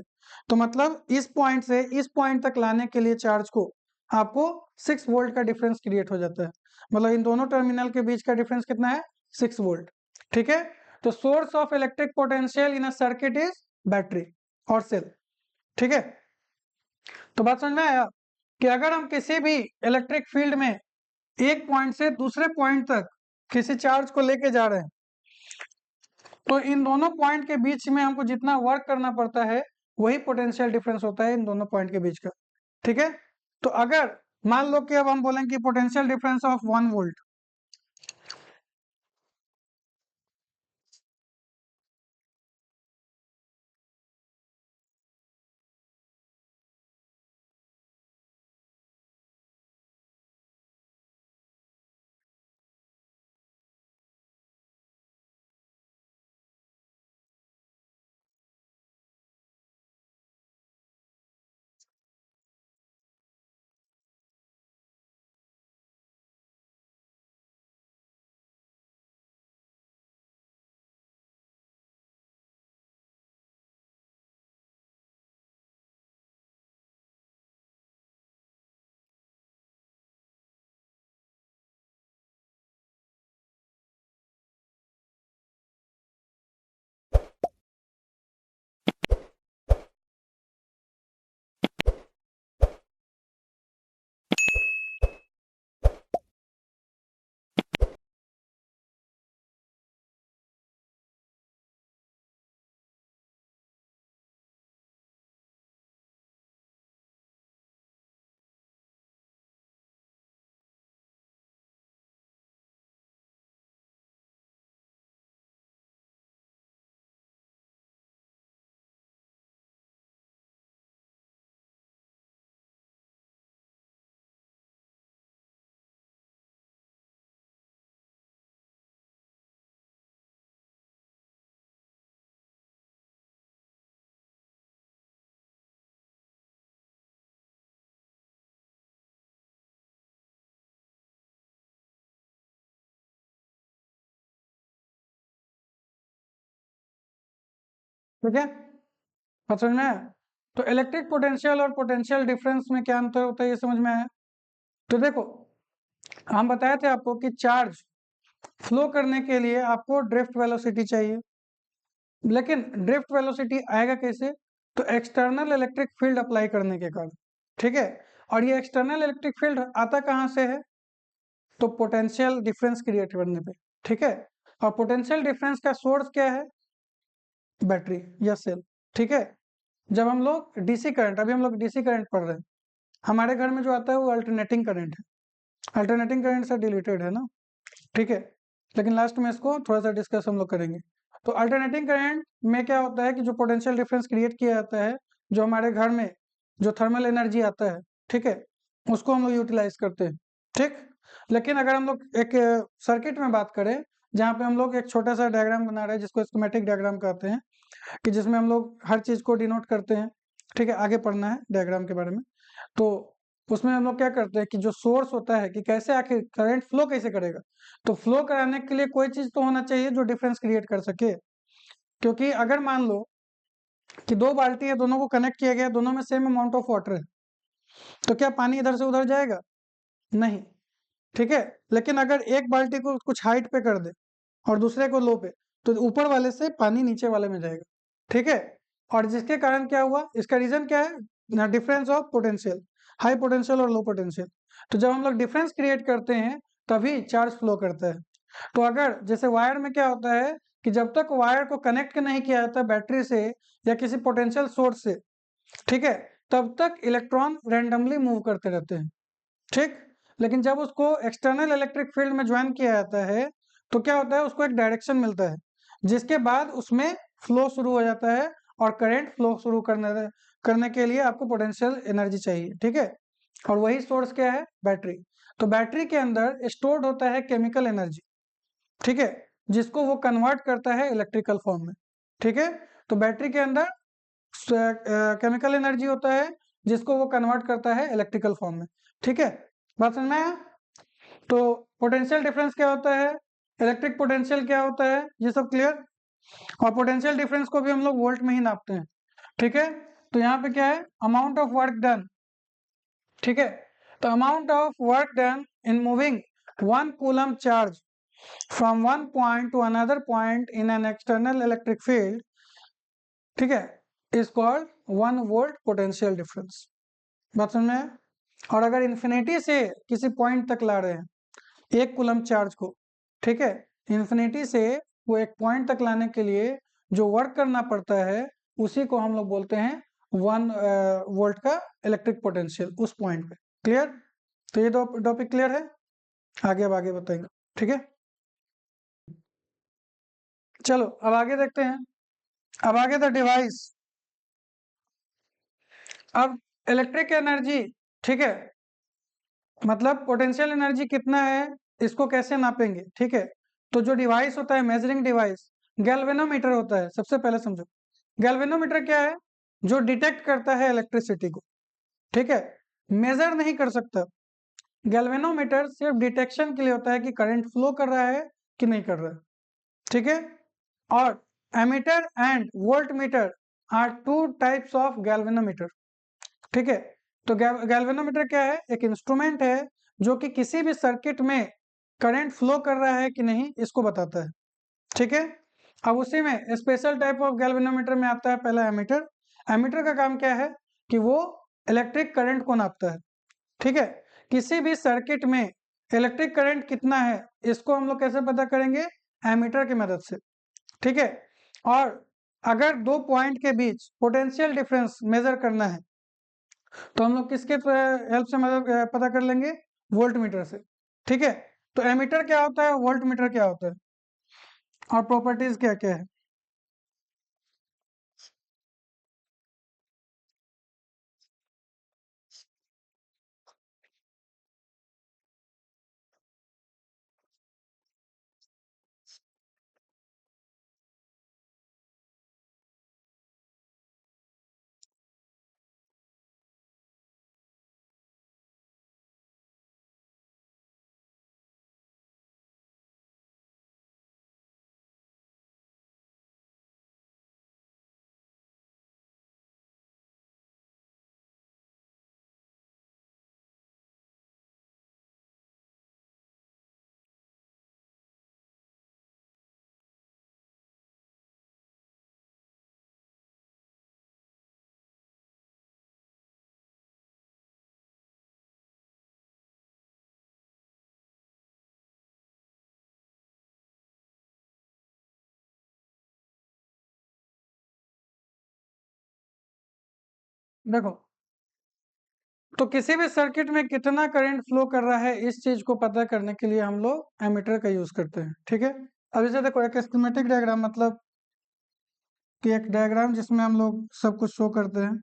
तो मतलब इस पॉइंट से इस पॉइंट तक लाने के लिए चार्ज को आपको 6 वोल्ट का डिफरेंस क्रिएट हो जाता है। मतलब इन दोनों टर्मिनल के बीच का डिफरेंस कितना है? 6 वोल्ट, ठीक है। तो source of electric potential in a circuit is battery और सेल, ठीक है। तो बात समझ में आया कि अगर हम किसी भी इलेक्ट्रिक फील्ड में एक पॉइंट से दूसरे पॉइंट तक किसी चार्ज को लेके जा रहे हैं, तो इन दोनों पॉइंट के बीच में हमको जितना वर्क करना पड़ता है वही पोटेंशियल डिफरेंस होता है इन दोनों पॉइंट के बीच का, ठीक है। तो अगर मान लो कि अब हम बोलें कि पोटेंशियल डिफरेंस ऑफ 1 वोल्ट, ठीक है, बात समझ में आया? तो इलेक्ट्रिक पोटेंशियल और पोटेंशियल डिफरेंस में क्या अंतर होता है ये समझ में आया? तो देखो, हम बताए थे आपको कि चार्ज फ्लो करने के लिए आपको ड्रिफ्ट वेलोसिटी चाहिए, लेकिन ड्रिफ्ट वेलोसिटी आएगा कैसे? तो एक्सटर्नल इलेक्ट्रिक फील्ड अप्लाई करने के कारण, ठीक है। और ये एक्सटर्नल इलेक्ट्रिक फील्ड आता कहाँ से है? तो पोटेंशियल डिफरेंस क्रिएट करने पे, ठीक है। और पोटेंशियल डिफरेंस का सोर्स क्या है? बैटरी या सेल, ठीक है। जब हम लोग डीसी करंट, अभी हम लोग डीसी करंट पढ़ रहे हैं, हमारे घर में जो आता है वो अल्टरनेटिंग करंट है। अल्टरनेटिंग करंट से रिलेटेड है ना, ठीक है। लेकिन लास्ट में इसको थोड़ा सा डिस्कस हम लोग करेंगे। तो अल्टरनेटिंग करंट में क्या होता है कि जो पोटेंशियल डिफरेंस क्रिएट किया जाता है, जो हमारे घर में जो थर्मल एनर्जी आता है, ठीक है, उसको हम लोग यूटिलाइज करते हैं, ठीक। लेकिन अगर हम लोग एक सर्किट में बात करें, जहाँ पे हम लोग एक छोटा सा डायग्राम बना रहे हैं जिसको स्कीमेटिक डायग्राम कहते हैं, कि जिसमें हम लोग हर चीज को डिनोट करते हैं, ठीक है। आगे पढ़ना है डायग्राम के बारे में। तो उसमें हम लोग क्या करते हैं कि जो सोर्स होता है कि कैसे आखिर करंट फ्लो कैसे करेगा, तो फ्लो कराने के लिए कोई चीज तो होना चाहिए जो डिफरेंस क्रिएट कर सके। क्योंकि अगर मान लो कि दो बाल्टी है, दोनों को कनेक्ट किया गया, दोनों में सेम अमाउंट ऑफ वाटर है, तो क्या पानी इधर से उधर जाएगा? नहीं, ठीक है। लेकिन अगर एक बाल्टी को कुछ हाइट पे कर दे और दूसरे को लो पे, तो ऊपर वाले से पानी नीचे वाले में जाएगा, ठीक है। और जिसके कारण क्या हुआ, इसका रीजन क्या है? Difference of potential, high potential और लो पोटेंशियल। तो जब हम लोग डिफरेंस क्रिएट करते हैं तभी चार्ज फ्लो करता है। तो अगर जैसे वायर में क्या होता है कि जब तक वायर को कनेक्ट नहीं किया जाता बैटरी से या किसी पोटेंशियल सोर्स से, ठीक है, तब तक इलेक्ट्रॉन रैंडमली मूव करते रहते हैं, ठीक। लेकिन जब उसको एक्सटर्नल इलेक्ट्रिक फील्ड में ज्वाइन किया जाता है तो क्या होता है, उसको एक डायरेक्शन मिलता है जिसके बाद उसमें फ्लो शुरू हो जाता है, और करंट फ्लो शुरू करने के लिए आपको पोटेंशियल एनर्जी चाहिए, ठीक है। और वही सोर्स क्या है, बैटरी। तो बैटरी के अंदर स्टोर्ड होता है केमिकल एनर्जी, ठीक है, जिसको वो कन्वर्ट करता है इलेक्ट्रिकल फॉर्म में, ठीक है। तो बैटरी के अंदर केमिकल एनर्जी होता है जिसको वो कन्वर्ट करता है इलेक्ट्रिकल फॉर्म में, ठीक है। बात समझ में आया? तो पोटेंशियल डिफरेंस क्या होता है, इलेक्ट्रिक पोटेंशियल क्या होता है, ये सब क्लियर। और पोटेंशियल डिफरेंस को भी हम लोग वोल्ट में ही नापते हैं, ठीक है। तो यहाँ पे क्या है, अमाउंट ऑफ वर्क डन, ठीक है। तो amount of work done in moving 1 coulomb charge from one point two another point in an external electric field, ठीक है, is called 1 volt potential difference. बात समझ में है? और अगर इन्फिनिटी से किसी पॉइंट तक ला रहे हैं 1 कूलम चार्ज को, ठीक है, इन्फिनिटी से वो एक पॉइंट तक लाने के लिए जो वर्क करना पड़ता है उसी को हम लोग बोलते हैं 1 वोल्ट का इलेक्ट्रिक पोटेंशियल उस पॉइंट पे। क्लियर? तो ये टॉपिक क्लियर है, आगे अब आगे बताएंगे, ठीक है। चलो अब आगे देखते हैं। अब आगे द डिवाइस। अब इलेक्ट्रिक एनर्जी, ठीक है, मतलब पोटेंशियल एनर्जी कितना है इसको कैसे नापेंगे, ठीक है। तो जो डिवाइस होता है, मेजरिंग डिवाइस, गैल्वेनोमीटर होता है। सबसे पहले समझो, गैल्वेनोमीटर क्या है, जो डिटेक्ट करता है इलेक्ट्रिसिटी को, ठीक है, मेजर नहीं कर सकता। गैल्वेनोमीटर सिर्फ डिटेक्शन के लिए होता है कि करंट फ्लो कर रहा है कि नहीं कर रहा है, ठीक है। और ammeter and volt meter are two types of galvanometer, ठीक है। तो गैल्वेनोमीटर क्या है, एक इंस्ट्रूमेंट है जो कि किसी भी सर्किट में करंट फ्लो कर रहा है कि नहीं इसको बताता है, ठीक है। अब उसी में स्पेशल टाइप ऑफ गैल्वेनोमीटर में आता है पहला एमीटर। एमीटर का काम क्या है कि वो इलेक्ट्रिक करंट को नापता है, ठीक है। किसी भी सर्किट में इलेक्ट्रिक करंट कितना है इसको हम लोग कैसे पता करेंगे, एमीटर की मदद से, ठीक है। और अगर दो पॉइंट के बीच पोटेंशियल डिफरेंस मेजर करना है तो हम लोग किसके हेल्प से मदद पता कर लेंगे, वोल्ट मीटर से, ठीक है। तो एमीटर क्या होता है, वोल्ट मीटर क्या होता है, और प्रॉपर्टीज क्या क्या है। देखो, तो किसी भी सर्किट में कितना करंट फ्लो कर रहा है इस चीज को पता करने के लिए हम लोग एमीटर का यूज करते हैं, ठीक है। अब इसे देखो, एक स्कीमेटिक डायग्राम, मतलब कि एक डायग्राम जिसमें हम लोग सब कुछ शो करते हैं।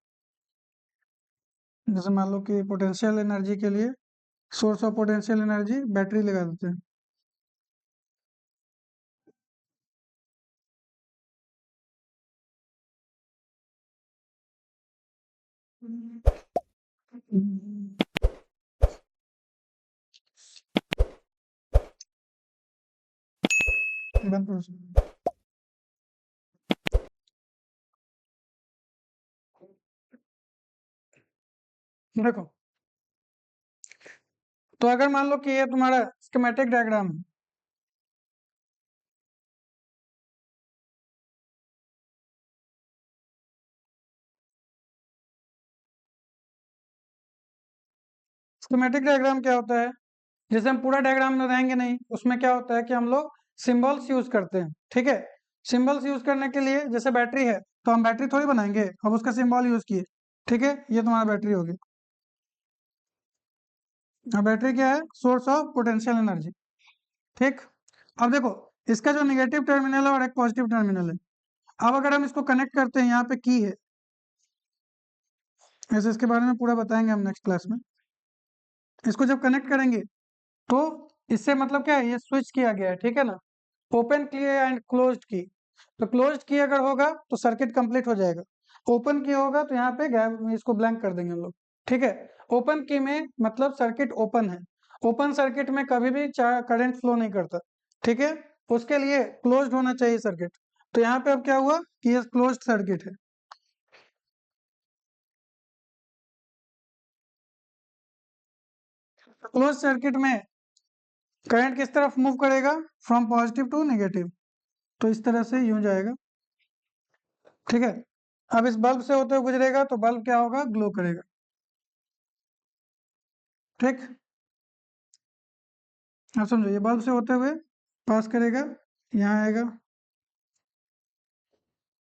जैसे मान लो कि पोटेंशियल एनर्जी के लिए source of potential energy battery लगा देते हैं। बंद करो। देखो, तो अगर मान लो कि ये तुम्हारा स्कीमेटिक डायग्राम है, स्कीमेटिक डायग्राम क्या होता है, जैसे हम पूरा डायग्राम में रहेंगे नहीं, उसमें क्या होता है कि हम लोग सिंबल्स यूज करते हैं, ठीक है। सिंबल्स यूज करने के लिए जैसे बैटरी है तो हम बैटरी थोड़ी बनाएंगे, अब उसका सिंबल यूज किए, ठीक है। ये तुम्हारा बैटरी होगी। अब बैटरी क्या है? सोर्स ऑफ पोटेंशियल एनर्जी, ठीक। अब देखो, इसका जो निगेटिव टर्मिनल है और एक पॉजिटिव टर्मिनल है। अब अगर हम इसको कनेक्ट करते हैं, यहाँ पे की है, ऐसे इसके बारे में पूरा बताएंगे हम नेक्स्ट क्लास में। इसको जब कनेक्ट करेंगे तो इससे मतलब क्या है, ये स्विच किया गया है, ठीक है ना। ओपन की एंड क्लोज्ड की, तो क्लोज्ड की अगर होगा तो सर्किट कंप्लीट हो जाएगा, ओपन की होगा तो यहाँ पे गैप, इसको ब्लैंक कर देंगे हम लोग, ठीक है। ओपन की में मतलब सर्किट ओपन है, ओपन सर्किट में कभी भी करंट फ्लो नहीं करता, ठीक है। उसके लिए क्लोज्ड होना चाहिए सर्किट। तो यहाँ पे अब क्या हुआ कि ये क्लोज्ड सर्किट है। क्लोज सर्किट में करंट किस तरफ मूव करेगा? फ्रॉम पॉजिटिव टू नेगेटिव, तो इस तरह से यूं जाएगा, ठीक है। अब इस बल्ब से होते हुए गुजरेगा तो बल्ब क्या होगा? ग्लो करेगा, ठीक। अब समझो, ये बल्ब से होते हुए पास करेगा, यहाँ आएगा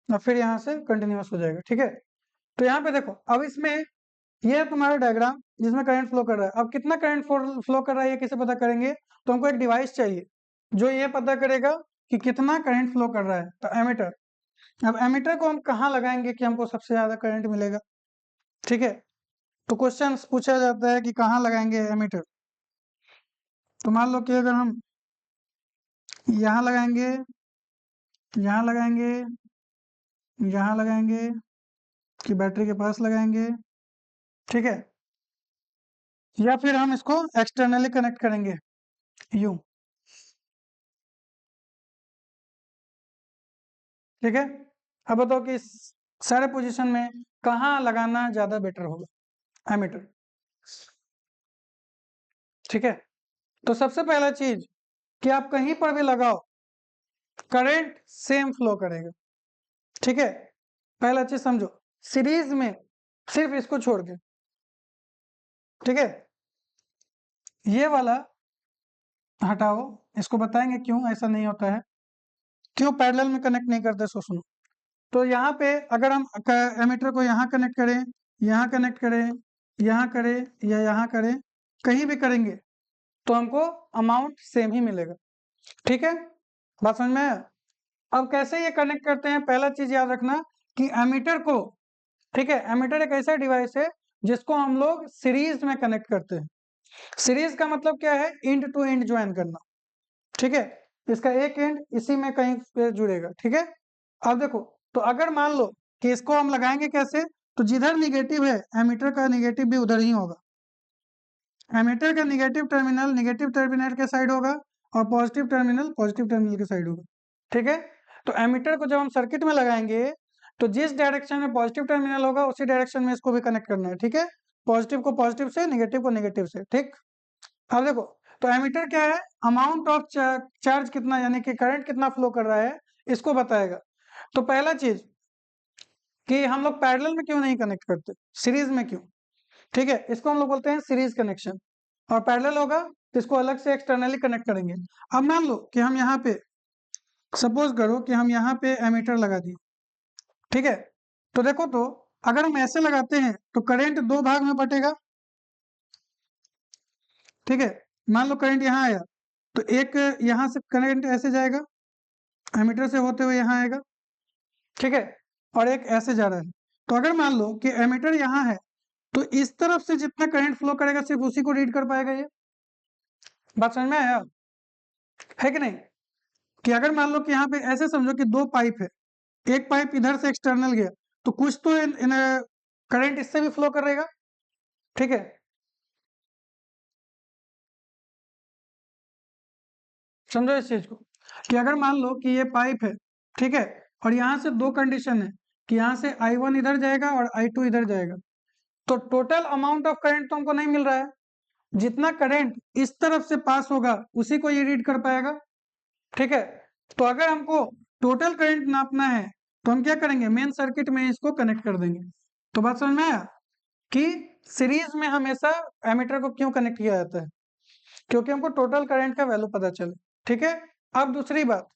और फिर यहाँ से कंटिन्यूअस हो जाएगा, ठीक है। तो यहाँ पे देखो, अब इसमें ये है तुम्हारा डायग्राम जिसमें करंट फ्लो कर रहा है। अब कितना करंट फ्लो कर रहा है ये कैसे पता करेंगे? तो हमको एक डिवाइस चाहिए जो ये पता करेगा कि कितना करंट फ्लो कर रहा है, तो एमीटर। अब एमीटर को हम कहाँ लगाएंगे कि हमको सबसे ज्यादा करंट मिलेगा, ठीक है। तो क्वेश्चन पूछा जाता है कि कहाँ लगाएंगे एमीटर। तो मान लो कि अगर हम यहाँ लगाएंगे, यहाँ लगाएंगे, यहाँ लगाएंगे, कि बैटरी के पास लगाएंगे, ठीक है। या फिर हम इसको एक्सटर्नली कनेक्ट करेंगे यूं, ठीक है। अब बताओ कि इस सारे पोजीशन में कहाँ लगाना ज्यादा बेटर होगा एमीटर, ठीक है। तो सबसे पहला चीज कि आप कहीं पर भी लगाओ करंट सेम फ्लो करेगा, ठीक है। पहला चीज समझो, सीरीज में सिर्फ इसको छोड़ के, ठीक है। ये वाला हटाओ, इसको बताएंगे क्यों ऐसा नहीं होता है, क्यों पैरेलल में कनेक्ट नहीं करते, सो सुनो। तो यहाँ पे अगर हम एमीटर को यहाँ कनेक्ट करें, यहाँ कनेक्ट करें, यहाँ करें या यहाँ करें, कहीं भी करेंगे तो हमको अमाउंट सेम ही मिलेगा, ठीक है। बात समझ में आया? अब कैसे ये कनेक्ट करते हैं, पहला चीज याद रखना कि एमीटर को, ठीक है, एमीटर एक ऐसा डिवाइस है जिसको हम लोग सीरीज में कनेक्ट करते हैं। सीरीज का मतलब क्या है? एंड टू एंड ज्वाइन करना, ठीक है। इसका एक एंड इसी में कहीं पे जुड़ेगा, ठीक है। अब देखो, तो अगर मान लो कि इसको हम लगाएंगे कैसे, तो जिधर निगेटिव है एमीटर का निगेटिव भी उधर ही होगा। एमीटर का निगेटिव टर्मिनल के साइड होगा और पॉजिटिव टर्मिनल के साइड होगा, ठीक है। तो एमीटर को जब हम सर्किट में लगाएंगे तो जिस डायरेक्शन में पॉजिटिव टर्मिनल होगा उसी डायरेक्शन में इसको भी कनेक्ट करना है, ठीक है। पॉजिटिव को पॉजिटिव से, निगेटिव को निगेटिव से, ठीक। अब देखो, तो एमीटर क्या है? अमाउंट ऑफ चार्ज कितना, यानी कि करंट कितना फ्लो कर रहा है, इसको बताएगा। तो पहला चीज कि हम लोग पैरेलल में क्यों नहीं कनेक्ट करते, सीरीज में क्यों, ठीक है। इसको हम लोग बोलते हैं सीरीज कनेक्शन। और पैरेलल होगा तो इसको अलग से एक्सटर्नली कनेक्ट करेंगे। अब मान लो कि हम यहाँ पे, सपोज करो कि हम यहाँ पे एमीटर लगा दिए, ठीक है। तो देखो, तो अगर हम ऐसे लगाते हैं तो करंट दो भाग में बटेगा, ठीक है। मान लो करंट यहाँ आया तो एक यहाँ से करंट ऐसे जाएगा, एमीटर से होते हुए यहाँ आएगा, ठीक है। और एक ऐसे जा रहा है। तो अगर मान लो कि एमीटर यहाँ है तो इस तरफ से जितना करंट फ्लो करेगा सिर्फ उसी को रीड कर पाएगा ये। बात समझ में आया है कि नहीं? कि अगर मान लो कि यहाँ पे ऐसे समझो कि दो पाइप है, एक पाइप इधर से एक्सटर्नल गया तो कुछ तो करंट इससे भी फ्लो करेगा, ठीक है। समझो इस चीज को कि अगर मान लो कि ये पाइप है, ठीक है, और यहाँ से दो कंडीशन है कि यहाँ से I1 इधर जाएगा और I2 इधर जाएगा, तो टोटल अमाउंट ऑफ करंट तो हमको नहीं मिल रहा है। जितना करंट इस तरफ से पास होगा उसी को ये रीड कर पाएगा, ठीक है। तो अगर हमको टोटल करंट नापना है तो हम क्या करेंगे, मेन सर्किट में इसको कनेक्ट कर देंगे। तो बात समझ में आया कि सीरीज में हमेशा एमीटर को क्यों कनेक्ट किया जाता है। क्योंकि हमको टोटल करंट का वैल्यू पता चले। ठीक है, अब दूसरी बात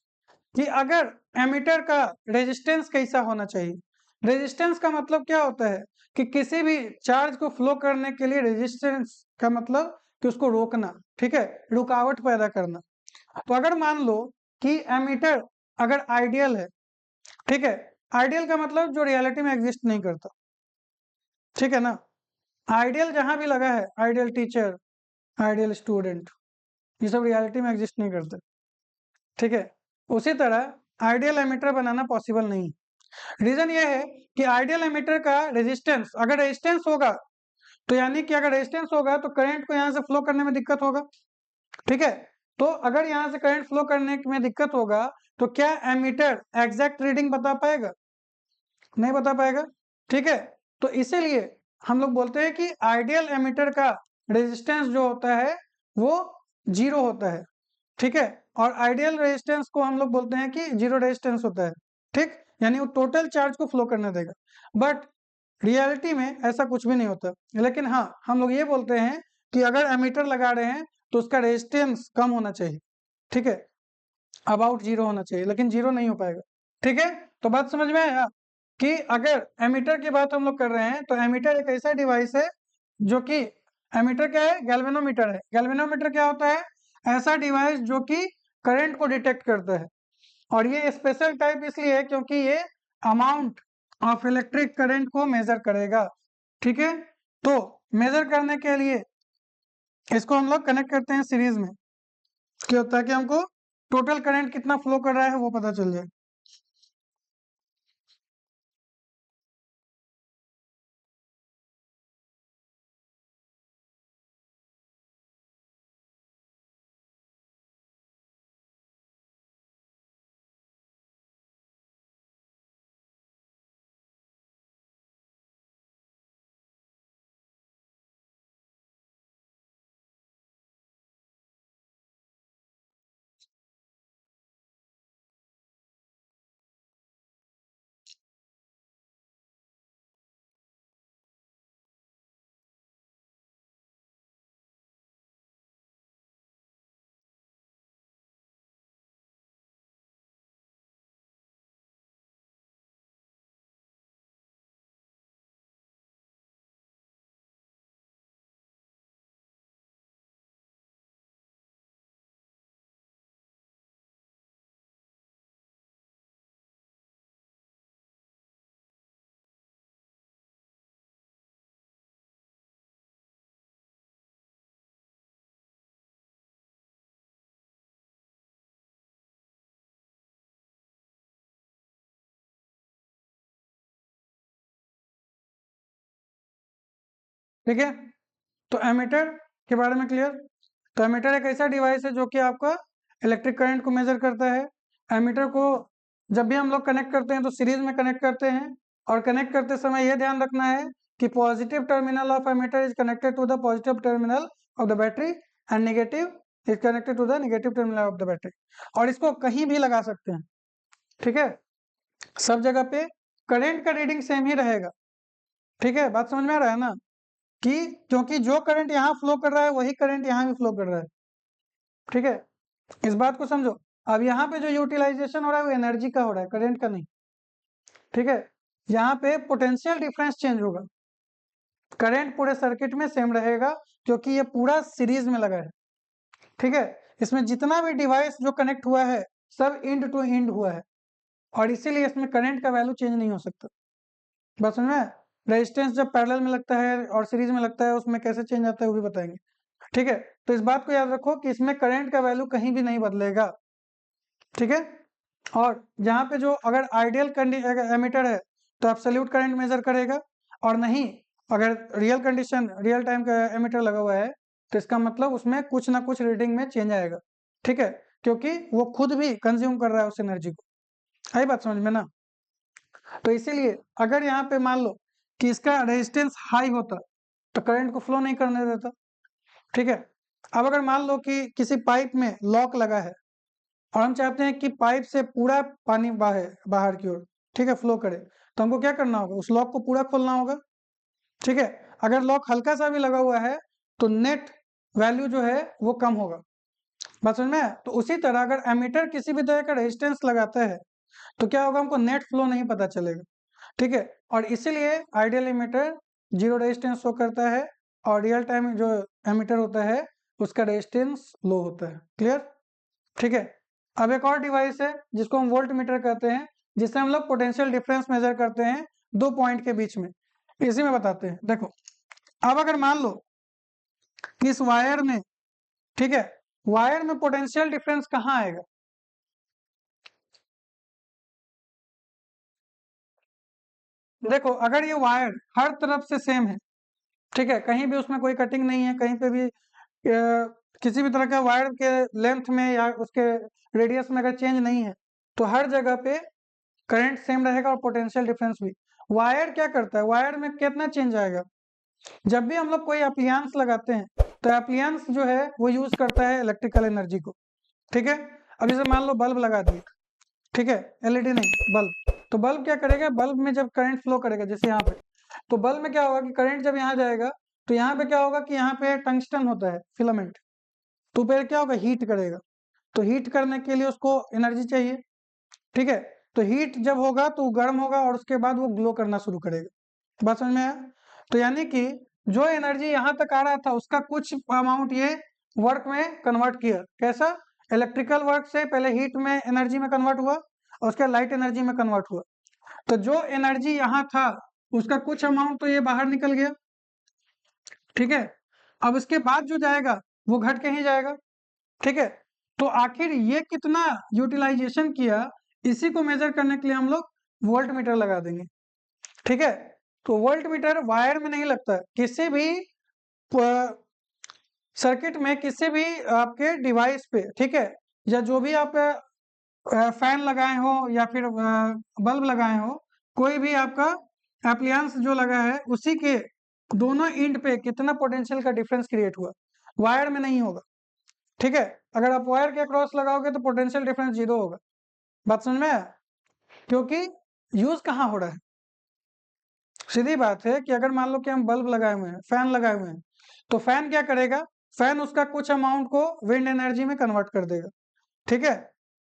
कि अगर एमीटर का रेजिस्टेंस कैसा होना चाहिए। रेजिस्टेंस का मतलब क्या होता है कि किसी भी चार्ज को फ्लो करने के लिए रेजिस्टेंस का मतलब कि उसको रोकना, ठीक है, रुकावट पैदा करना। तो अगर मान लो कि एमीटर अगर आइडियल है, ठीक है, आइडियल का मतलब जो रियलिटी में एग्जिस्ट नहीं करता, ठीक है ना। आइडियल जहां भी लगा है, आइडियल टीचर, आइडियल स्टूडेंट, ये सब रियलिटी में एग्जिस्ट नहीं करते, ठीक है। उसी तरह आइडियल एमीटर बनाना पॉसिबल नहीं। रीजन ये है कि आइडियल एमीटर का रेजिस्टेंस, अगर रेजिस्टेंस होगा तो यानी कि अगर रेजिस्टेंस होगा तो करंट को यहाँ से फ्लो करने में दिक्कत होगा, ठीक है। तो अगर यहाँ से करंट फ्लो करने में दिक्कत होगा तो क्या एमीटर एग्जैक्ट रीडिंग बता पाएगा? नहीं बता पाएगा, ठीक है। तो इसीलिए हम लोग बोलते हैं कि आइडियल एमीटर का रेजिस्टेंस जो होता है वो 0 होता है, ठीक है। और आइडियल रेजिस्टेंस को हम लोग बोलते हैं कि 0 रेजिस्टेंस होता है, ठीक, यानी वो टोटल चार्ज को फ्लो करने देगा। बट रियलिटी में ऐसा कुछ भी नहीं होता। लेकिन हाँ, हम लोग ये बोलते हैं कि अगर एमीटर लगा रहे हैं तो उसका रेजिस्टेंस कम होना चाहिए, ठीक है, अबाउट 0 होना चाहिए, लेकिन 0 नहीं हो पाएगा, ठीक है। तो बात समझ में आया कि अगर एमीटर की बात हम लोग कर रहे हैं तो एमीटर एक ऐसा डिवाइस है जो कि, एमीटर क्या है? गैल्वेनोमीटर है। गैल्वेनोमीटर क्या होता है? ऐसा डिवाइस जो कि करंट को डिटेक्ट करता है। और ये स्पेशल टाइप इसलिए है क्योंकि ये अमाउंट ऑफ इलेक्ट्रिक करंट को मेजर करेगा, ठीक है। तो मेजर करने के लिए इसको हम लोग कनेक्ट करते हैं सीरीज में, क्या होता है कि हमको टोटल करंट कितना फ्लो कर रहा है वो पता चल जाए। ठीक है, तो एमीटर के बारे में क्लियर। तो एमीटर एक ऐसा डिवाइस है जो कि आपका इलेक्ट्रिक करंट को मेजर करता है। एमीटर को जब भी हम लोग कनेक्ट करते हैं तो सीरीज में कनेक्ट करते हैं, और कनेक्ट करते समय यह ध्यान रखना है कि positive terminal of ammeter is connected to the positive terminal of the battery and negative is connected to the negative terminal of the battery. और इसको कहीं भी लगा सकते हैं, ठीक है, सब जगह पे करंट का रीडिंग सेम ही रहेगा, ठीक है। बात समझ में आ रहा है ना, कि क्योंकि जो करंट यहाँ फ्लो कर रहा है वही करंट यहाँ भी फ्लो कर रहा है, ठीक है। इस बात को समझो। अब यहाँ पे जो यूटिलाइजेशन हो रहा है वो एनर्जी का हो रहा है, करंट का नहीं, ठीक है। यहाँ पे पोटेंशियल डिफरेंस चेंज होगा, करंट पूरे सर्किट में सेम रहेगा क्योंकि ये पूरा सीरीज में लगा है, ठीक है। इसमें जितना भी डिवाइस जो कनेक्ट हुआ है सब इंड टू इंड हुआ है, और इसीलिए इसमें करंट का वैल्यू चेंज नहीं हो सकता। बस समझ में? रेजिस्टेंस जब पैरेलल में लगता है और सीरीज में लगता है उसमें कैसे चेंज आता है वो भी बताएंगे, ठीक है। तो इस बात को याद रखो कि इसमें करंट का वैल्यू कहीं भी नहीं बदलेगा, ठीक है। और यहाँ पे जो अगर आइडियल एमीटर है तो एब्सोल्यूट करंट मेजर करेगा, और नहीं अगर रियल कंडीशन रियल टाइम का एमीटर लगा हुआ है तो इसका मतलब उसमें कुछ ना कुछ रीडिंग में चेंज आएगा, ठीक है, क्योंकि वो खुद भी कंज्यूम कर रहा है उस एनर्जी को। आई बात समझ में ना? तो इसीलिए अगर यहाँ पे मान लो कि इसका रेजिस्टेंस हाई होता तो करंट को फ्लो नहीं करने देता, ठीक है। अब अगर मान लो कि किसी पाइप में लॉक लगा है और हम चाहते हैं कि पाइप से पूरा पानी बाहर की ओर, ठीक है, फ्लो करे, तो हमको क्या करना होगा? उस लॉक को पूरा खोलना होगा, ठीक है। अगर लॉक हल्का सा भी लगा हुआ है तो नेट वैल्यू जो है वो कम होगा। बात समझ में आया? तो उसी तरह अगर एमीटर किसी भी तरह का रेजिस्टेंस लगाता है तो क्या होगा, हमको नेट फ्लो नहीं पता चलेगा। ठीक है, और इसीलिए ideal ammeter zero resistance show करता है और रियल टाइम जो एमीटर होता है उसका रेजिस्टेंस लो होता है। क्लियर? ठीक है, अब एक और डिवाइस है जिसको हम वोल्ट मीटर कहते हैं, जिससे हम लोग पोटेंशियल डिफरेंस मेजर करते हैं दो पॉइंट के बीच में। इसी में बताते हैं, देखो अब अगर मान लो कि इस वायर में, ठीक है, वायर में पोटेंशियल डिफरेंस कहाँ आएगा? देखो अगर ये वायर हर तरफ से सेम है, ठीक है, कहीं भी उसमें कोई कटिंग नहीं है, कहीं पे भी किसी भी तरह का वायर के लेंथ में या उसके रेडियस में अगर चेंज नहीं है, तो हर जगह पे करंट सेम रहेगा और पोटेंशियल डिफरेंस भी। वायर क्या करता है, वायर में कितना चेंज आएगा? जब भी हम लोग कोई एप्लियंस लगाते हैं तो एप्लियंस जो है वो यूज करता है इलेक्ट्रिकल एनर्जी को। ठीक है, अब जैसे मान लो बल्ब लगा दिए, ठीक है, एलईडी नहीं बल्ब, तो बल्ब क्या करेगा, बल्ब में जब करंट फ्लो करेगा जैसे यहाँ पे, तो बल्ब में क्या होगा कि करंट जब यहाँ जाएगा तो यहाँ पे क्या होगा कि यहाँ पे टंगस्टन होता है फिलामेंट, तो फिर क्या होगा, हीट करेगा। तो हीट करने के लिए उसको एनर्जी चाहिए। ठीक है, तो हीट जब होगा तो वो गर्म होगा और उसके बाद वो ग्लो करना शुरू करेगा। बात समझ में आया? तो यानी कि जो एनर्जी यहाँ तक आ रहा था उसका कुछ अमाउंट ये वर्क में कन्वर्ट किया। कैसा? इलेक्ट्रिकल वर्क से पहले हीट में एनर्जी में कन्वर्ट हुआ और उसके लाइट एनर्जी में कन्वर्ट हुआ। तो जो एनर्जी यहाँ था उसका कुछ अमाउंट तो ये बाहर निकल गया। ठीक है, अब इसके बाद जो जाएगा वो घट के ही जाएगा। ठीक है, तो आखिर ये कितना यूटिलाइजेशन किया, इसी को मेजर करने के लिए हम लोग वोल्ट मीटर लगा देंगे। ठीक है, तो वोल्ट मीटर वायर में नहीं लगता है, किसी भी सर्किट में, किसी भी आपके डिवाइस पे, ठीक है, या जो भी आप फैन लगाए हो या फिर बल्ब लगाए हो, कोई भी आपका एप्लियंस जो लगा है उसी के दोनों एंड पे कितना पोटेंशियल का डिफरेंस क्रिएट हुआ, वायर में नहीं होगा। ठीक है, अगर आप वायर के अक्रॉस लगाओगे तो पोटेंशियल डिफरेंस जीरो होगा। बात समझ में आया? क्योंकि यूज कहाँ हो रहा है? सीधी बात है कि अगर मान लो कि हम बल्ब लगाए हुए हैं, फैन लगाए हुए हैं, तो फैन क्या करेगा, फैन उसका कुछ अमाउंट को विंड एनर्जी में कन्वर्ट कर देगा। ठीक है,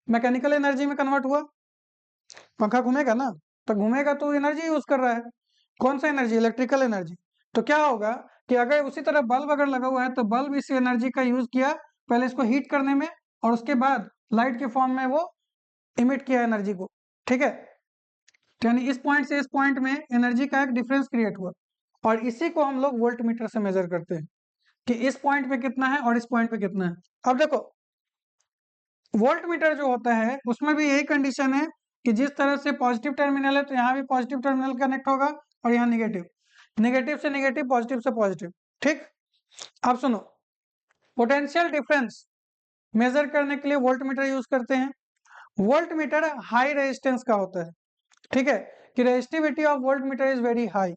मैकेनिकल एनर्जी में कन्वर्ट हुआ, पंखा घूमेगा ना, तो घूमेगा तो एनर्जी यूज कर रहा है। कौन सा एनर्जी? Electrical energy. तो क्या होगा कि अगर उसी तरह बल्ब अगर लगा हुआ है तो बल्ब इस एनर्जी का यूज किया पहले इसको हीट करने में, और उसके बाद लाइट के फॉर्म में वो इमिट किया एनर्जी को। ठीक है, तो यानी इस पॉइंट से इस पॉइंट में एनर्जी का एक डिफरेंस क्रिएट हुआ, और इसी को हम लोग वोल्ट मीटर से मेजर करते हैं कि इस पॉइंट पे कितना है और इस पॉइंट पे कितना है। अब देखो वोल्ट मीटर जो होता है उसमें भी यही कंडीशन है कि जिस तरह से पॉजिटिव टर्मिनल है तो यहाँ भी पॉजिटिव टर्मिनल कनेक्ट होगा और यहाँ निगेटिव, नेगेटिव से नेगेटिव, पॉजिटिव से पॉजिटिव। ठीक, अब सुनो, पोटेंशियल डिफरेंस मेजर करने के लिए वोल्ट मीटर यूज करते हैं। वोल्ट मीटर हाई रेजिस्टेंस का होता है। ठीक है, कि resistivity of volt meter is very high.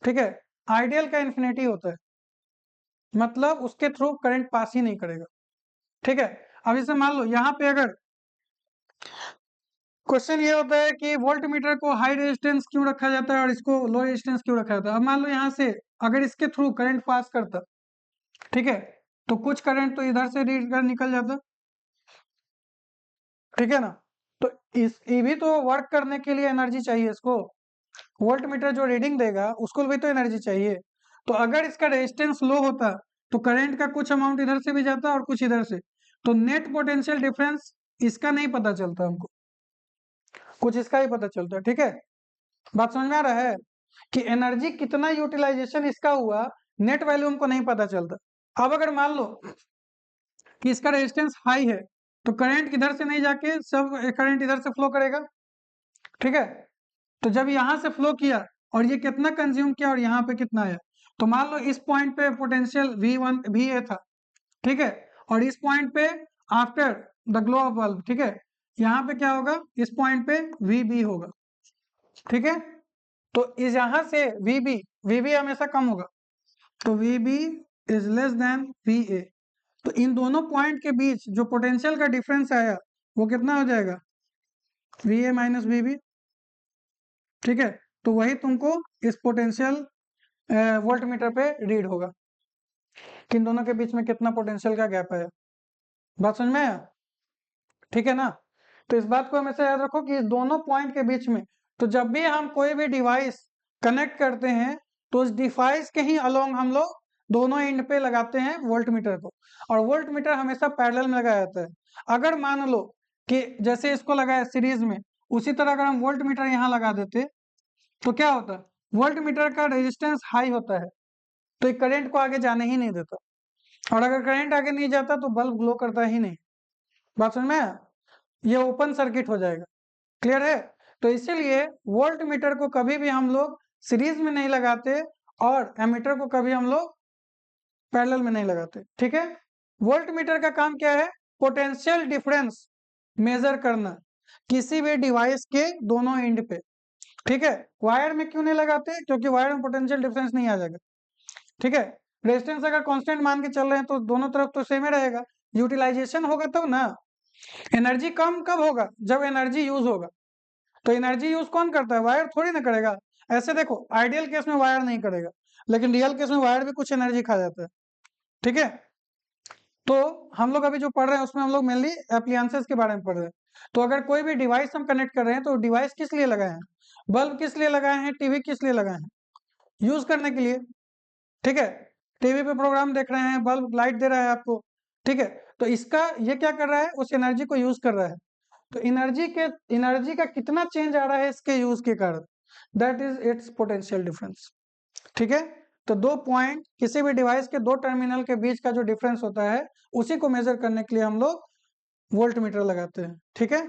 ठीक है, आइडियल का इन्फिनिटी होता है, मतलब उसके थ्रू करंट पास ही नहीं करेगा। ठीक है, अब इसे मान लो यहाँ पे अगर क्वेश्चन ये होता है कि वोल्ट मीटर को हाई रेजिस्टेंस क्यों रखा जाता है और इसको लो रेजिस्टेंस क्यों रखा जाता है। अब मान लो यहाँ से अगर इसके थ्रू करंट पास करता, ठीक है, तो कुछ करंट तो इधर से रीड कर निकल जाता। ठीक है ना, तो इस ये भी तो वर्क करने के लिए एनर्जी चाहिए इसको। वोल्ट मीटर जो रीडिंग देगा उसको भी तो एनर्जी चाहिए। तो अगर इसका रेजिस्टेंस लो होता तो करंट का कुछ अमाउंट इधर से भी जाता और कुछ इधर से, तो नेट पोटेंशियल डिफरेंस इसका नहीं पता चलता हमको, कुछ इसका ही पता चलता है। ठीक है, बात समझ में आ रहा है कि एनर्जी कितना यूटिलाइजेशन इसका हुआ, नेट वैल्यू हमको नहीं पता चलता। अब अगर मान लो कि इसका रेजिस्टेंस हाई है तो करंट इधर से नहीं जाके सब करंट इधर से फ्लो करेगा। ठीक है, तो जब यहाँ से फ्लो किया और ये कितना कंज्यूम किया और यहाँ पे कितना आया, तो मान लो इस पॉइंट पे पोटेंशियल V1 VA था। ठीक है, और इस पॉइंट पे after the glow of bulb, ठीक है, यहाँ पे क्या होगा, इस पॉइंट पे VB होगा। ठीक है, तो इस यहाँ से VB हमेशा कम होगा, तो VB is less than VA। तो इन दोनों पॉइंट के बीच जो पोटेंशियल का डिफरेंस आया वो कितना हो जाएगा, VA माइनस VB। ठीक है, तो वही तुमको इस पोटेंशियल वोल्ट मीटर पे रीड होगा। कि इन दोनों के बीच में कितना पोटेंशियल का गैप है। बात समझ में आया? ठीक है ना? तो इस बात को हमेशा याद रखो कि इस दोनों पॉइंट के बीच में, तो जब भी हम कोई भी डिवाइस कनेक्ट करते हैं तो उस डिवाइस के ही अलोंग हम लोग दोनों एंड पे लगाते हैं वोल्ट मीटर को, और वोल्ट मीटर हमेशा पैरेलल में लगाया जाता है। अगर मान लो कि जैसे इसको लगाया सीरीज में, उसी तरह अगर हम वोल्ट मीटर यहाँ लगा देते तो क्या होता? वोल्ट मीटर का रेजिस्टेंस हाई होता है, तो ये करंट को आगे जाने ही नहीं देता, और अगर करंट आगे नहीं जाता तो बल्ब ग्लो करता ही नहीं। बात समझ में आया? ये ओपन सर्किट हो जाएगा। क्लियर है? तो इसीलिए वोल्ट मीटर को कभी भी हम लोग सीरीज में नहीं लगाते, और एमीटर को कभी हम लोग पैरेलल में नहीं लगाते। ठीक है? वोल्ट मीटर का काम क्या है? पोटेंशियल डिफरेंस मेजर करना किसी भी डिवाइस के दोनों एंड पे। ठीक है? वायर में क्यों नहीं लगाते? क्योंकि वायर में पोटेंशियल डिफरेंस नहीं आ जाएगा। ठीक है? रेजिस्टेंस अगर कांस्टेंट मान के चल रहे हैं तो दोनों तरफ तो सेम ही रहेगा। यूटिलाइजेशन होगा तब ना। एनर्जी कम कब होगा? जब एनर्जी यूज होगा। तो एनर्जी यूज कौन करता है? वायर थोड़ी ना करेगा। ऐसे देखो, आइडियल केस में वायर नहीं करेगा, लेकिन रियल केस में वायर भी कुछ एनर्जी खा जाता है। ठीक है? तो हम लोग अभी जो पढ़ रहे हैं उसमें हम लोग मेनली एप्लियंसेस के बारे में पढ़ रहे हैं। तो अगर कोई भी डिवाइस हम कनेक्ट कर रहे हैं तो डिवाइस किस लिए लगाए हैं? बल्ब किस लिए लगाए हैं? टीवी किस लिए लगाए हैं? यूज करने के लिए। ठीक है? टीवी पे प्रोग्राम देख रहे हैं, बल्ब लाइट दे रहा है आपको। ठीक है? तो इसका ये क्या कर रहा है? उस एनर्जी को यूज कर रहा है। तो एनर्जी का कितना चेंज आ रहा है इसके यूज के कारण, that is it's potential difference. ठीक है? तो दो पॉइंट, किसी भी डिवाइस के दो टर्मिनल के बीच का जो डिफरेंस होता है उसी को मेजर करने के लिए हम लोग वोल्ट मीटर लगाते हैं। ठीक है?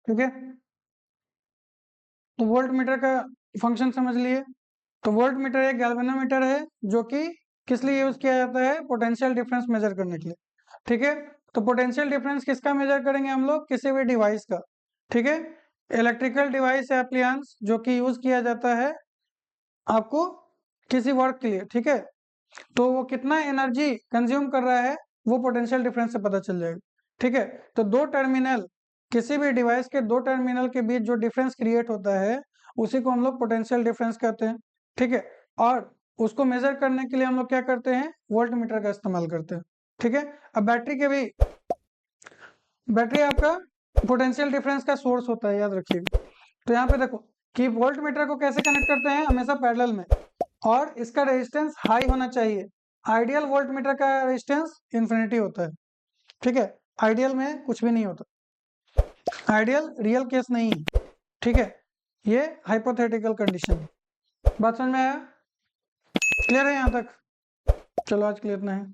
ठीक है। तो वोल्ट मीटर का फंक्शन समझ लिए। तो वोल्ट मीटर एक गैल्वेनोमीटर है जो कि किस लिए यूज किया जाता है, पोटेंशियल डिफरेंस मेजर करने के लिए। ठीक है। तो पोटेंशियल डिफरेंस किसका मेजर करेंगे हम लोग, किसी भी डिवाइस का। ठीक है। इलेक्ट्रिकल डिवाइस या एप्लियंस जो कि यूज किया जाता है आपको किसी वर्क के लिए। ठीक है। तो वो कितना एनर्जी कंज्यूम कर रहा है वो पोटेंशियल डिफरेंस से पता चल जाएगा। ठीक है। तो दो टर्मिनल, किसी भी डिवाइस के दो टर्मिनल के बीच जो डिफरेंस क्रिएट होता है उसी को हम लोग पोटेंशियल डिफरेंस कहते हैं। ठीक है। और उसको मेजर करने के लिए हम लोग क्या करते हैं, वोल्ट मीटर का इस्तेमाल करते हैं। ठीक है। अब बैटरी आपका पोटेंशियल डिफरेंस का सोर्स होता है, याद रखिएगा। तो यहाँ पे देखो कि वोल्ट मीटर को कैसे कनेक्ट करते हैं, हमेशा पैरेलल में, और इसका रेजिस्टेंस हाई होना चाहिए। आइडियल वोल्ट मीटर का रेजिस्टेंस इन्फिनिटी होता है। ठीक है। आइडियल में कुछ भी नहीं होता, आइडियल रियल केस नहीं है। ठीक है। ये हाइपोथेटिकल कंडीशन है। बात समझ में आया, क्लियर है यहाँ तक? चलो आज के लिए इतना है।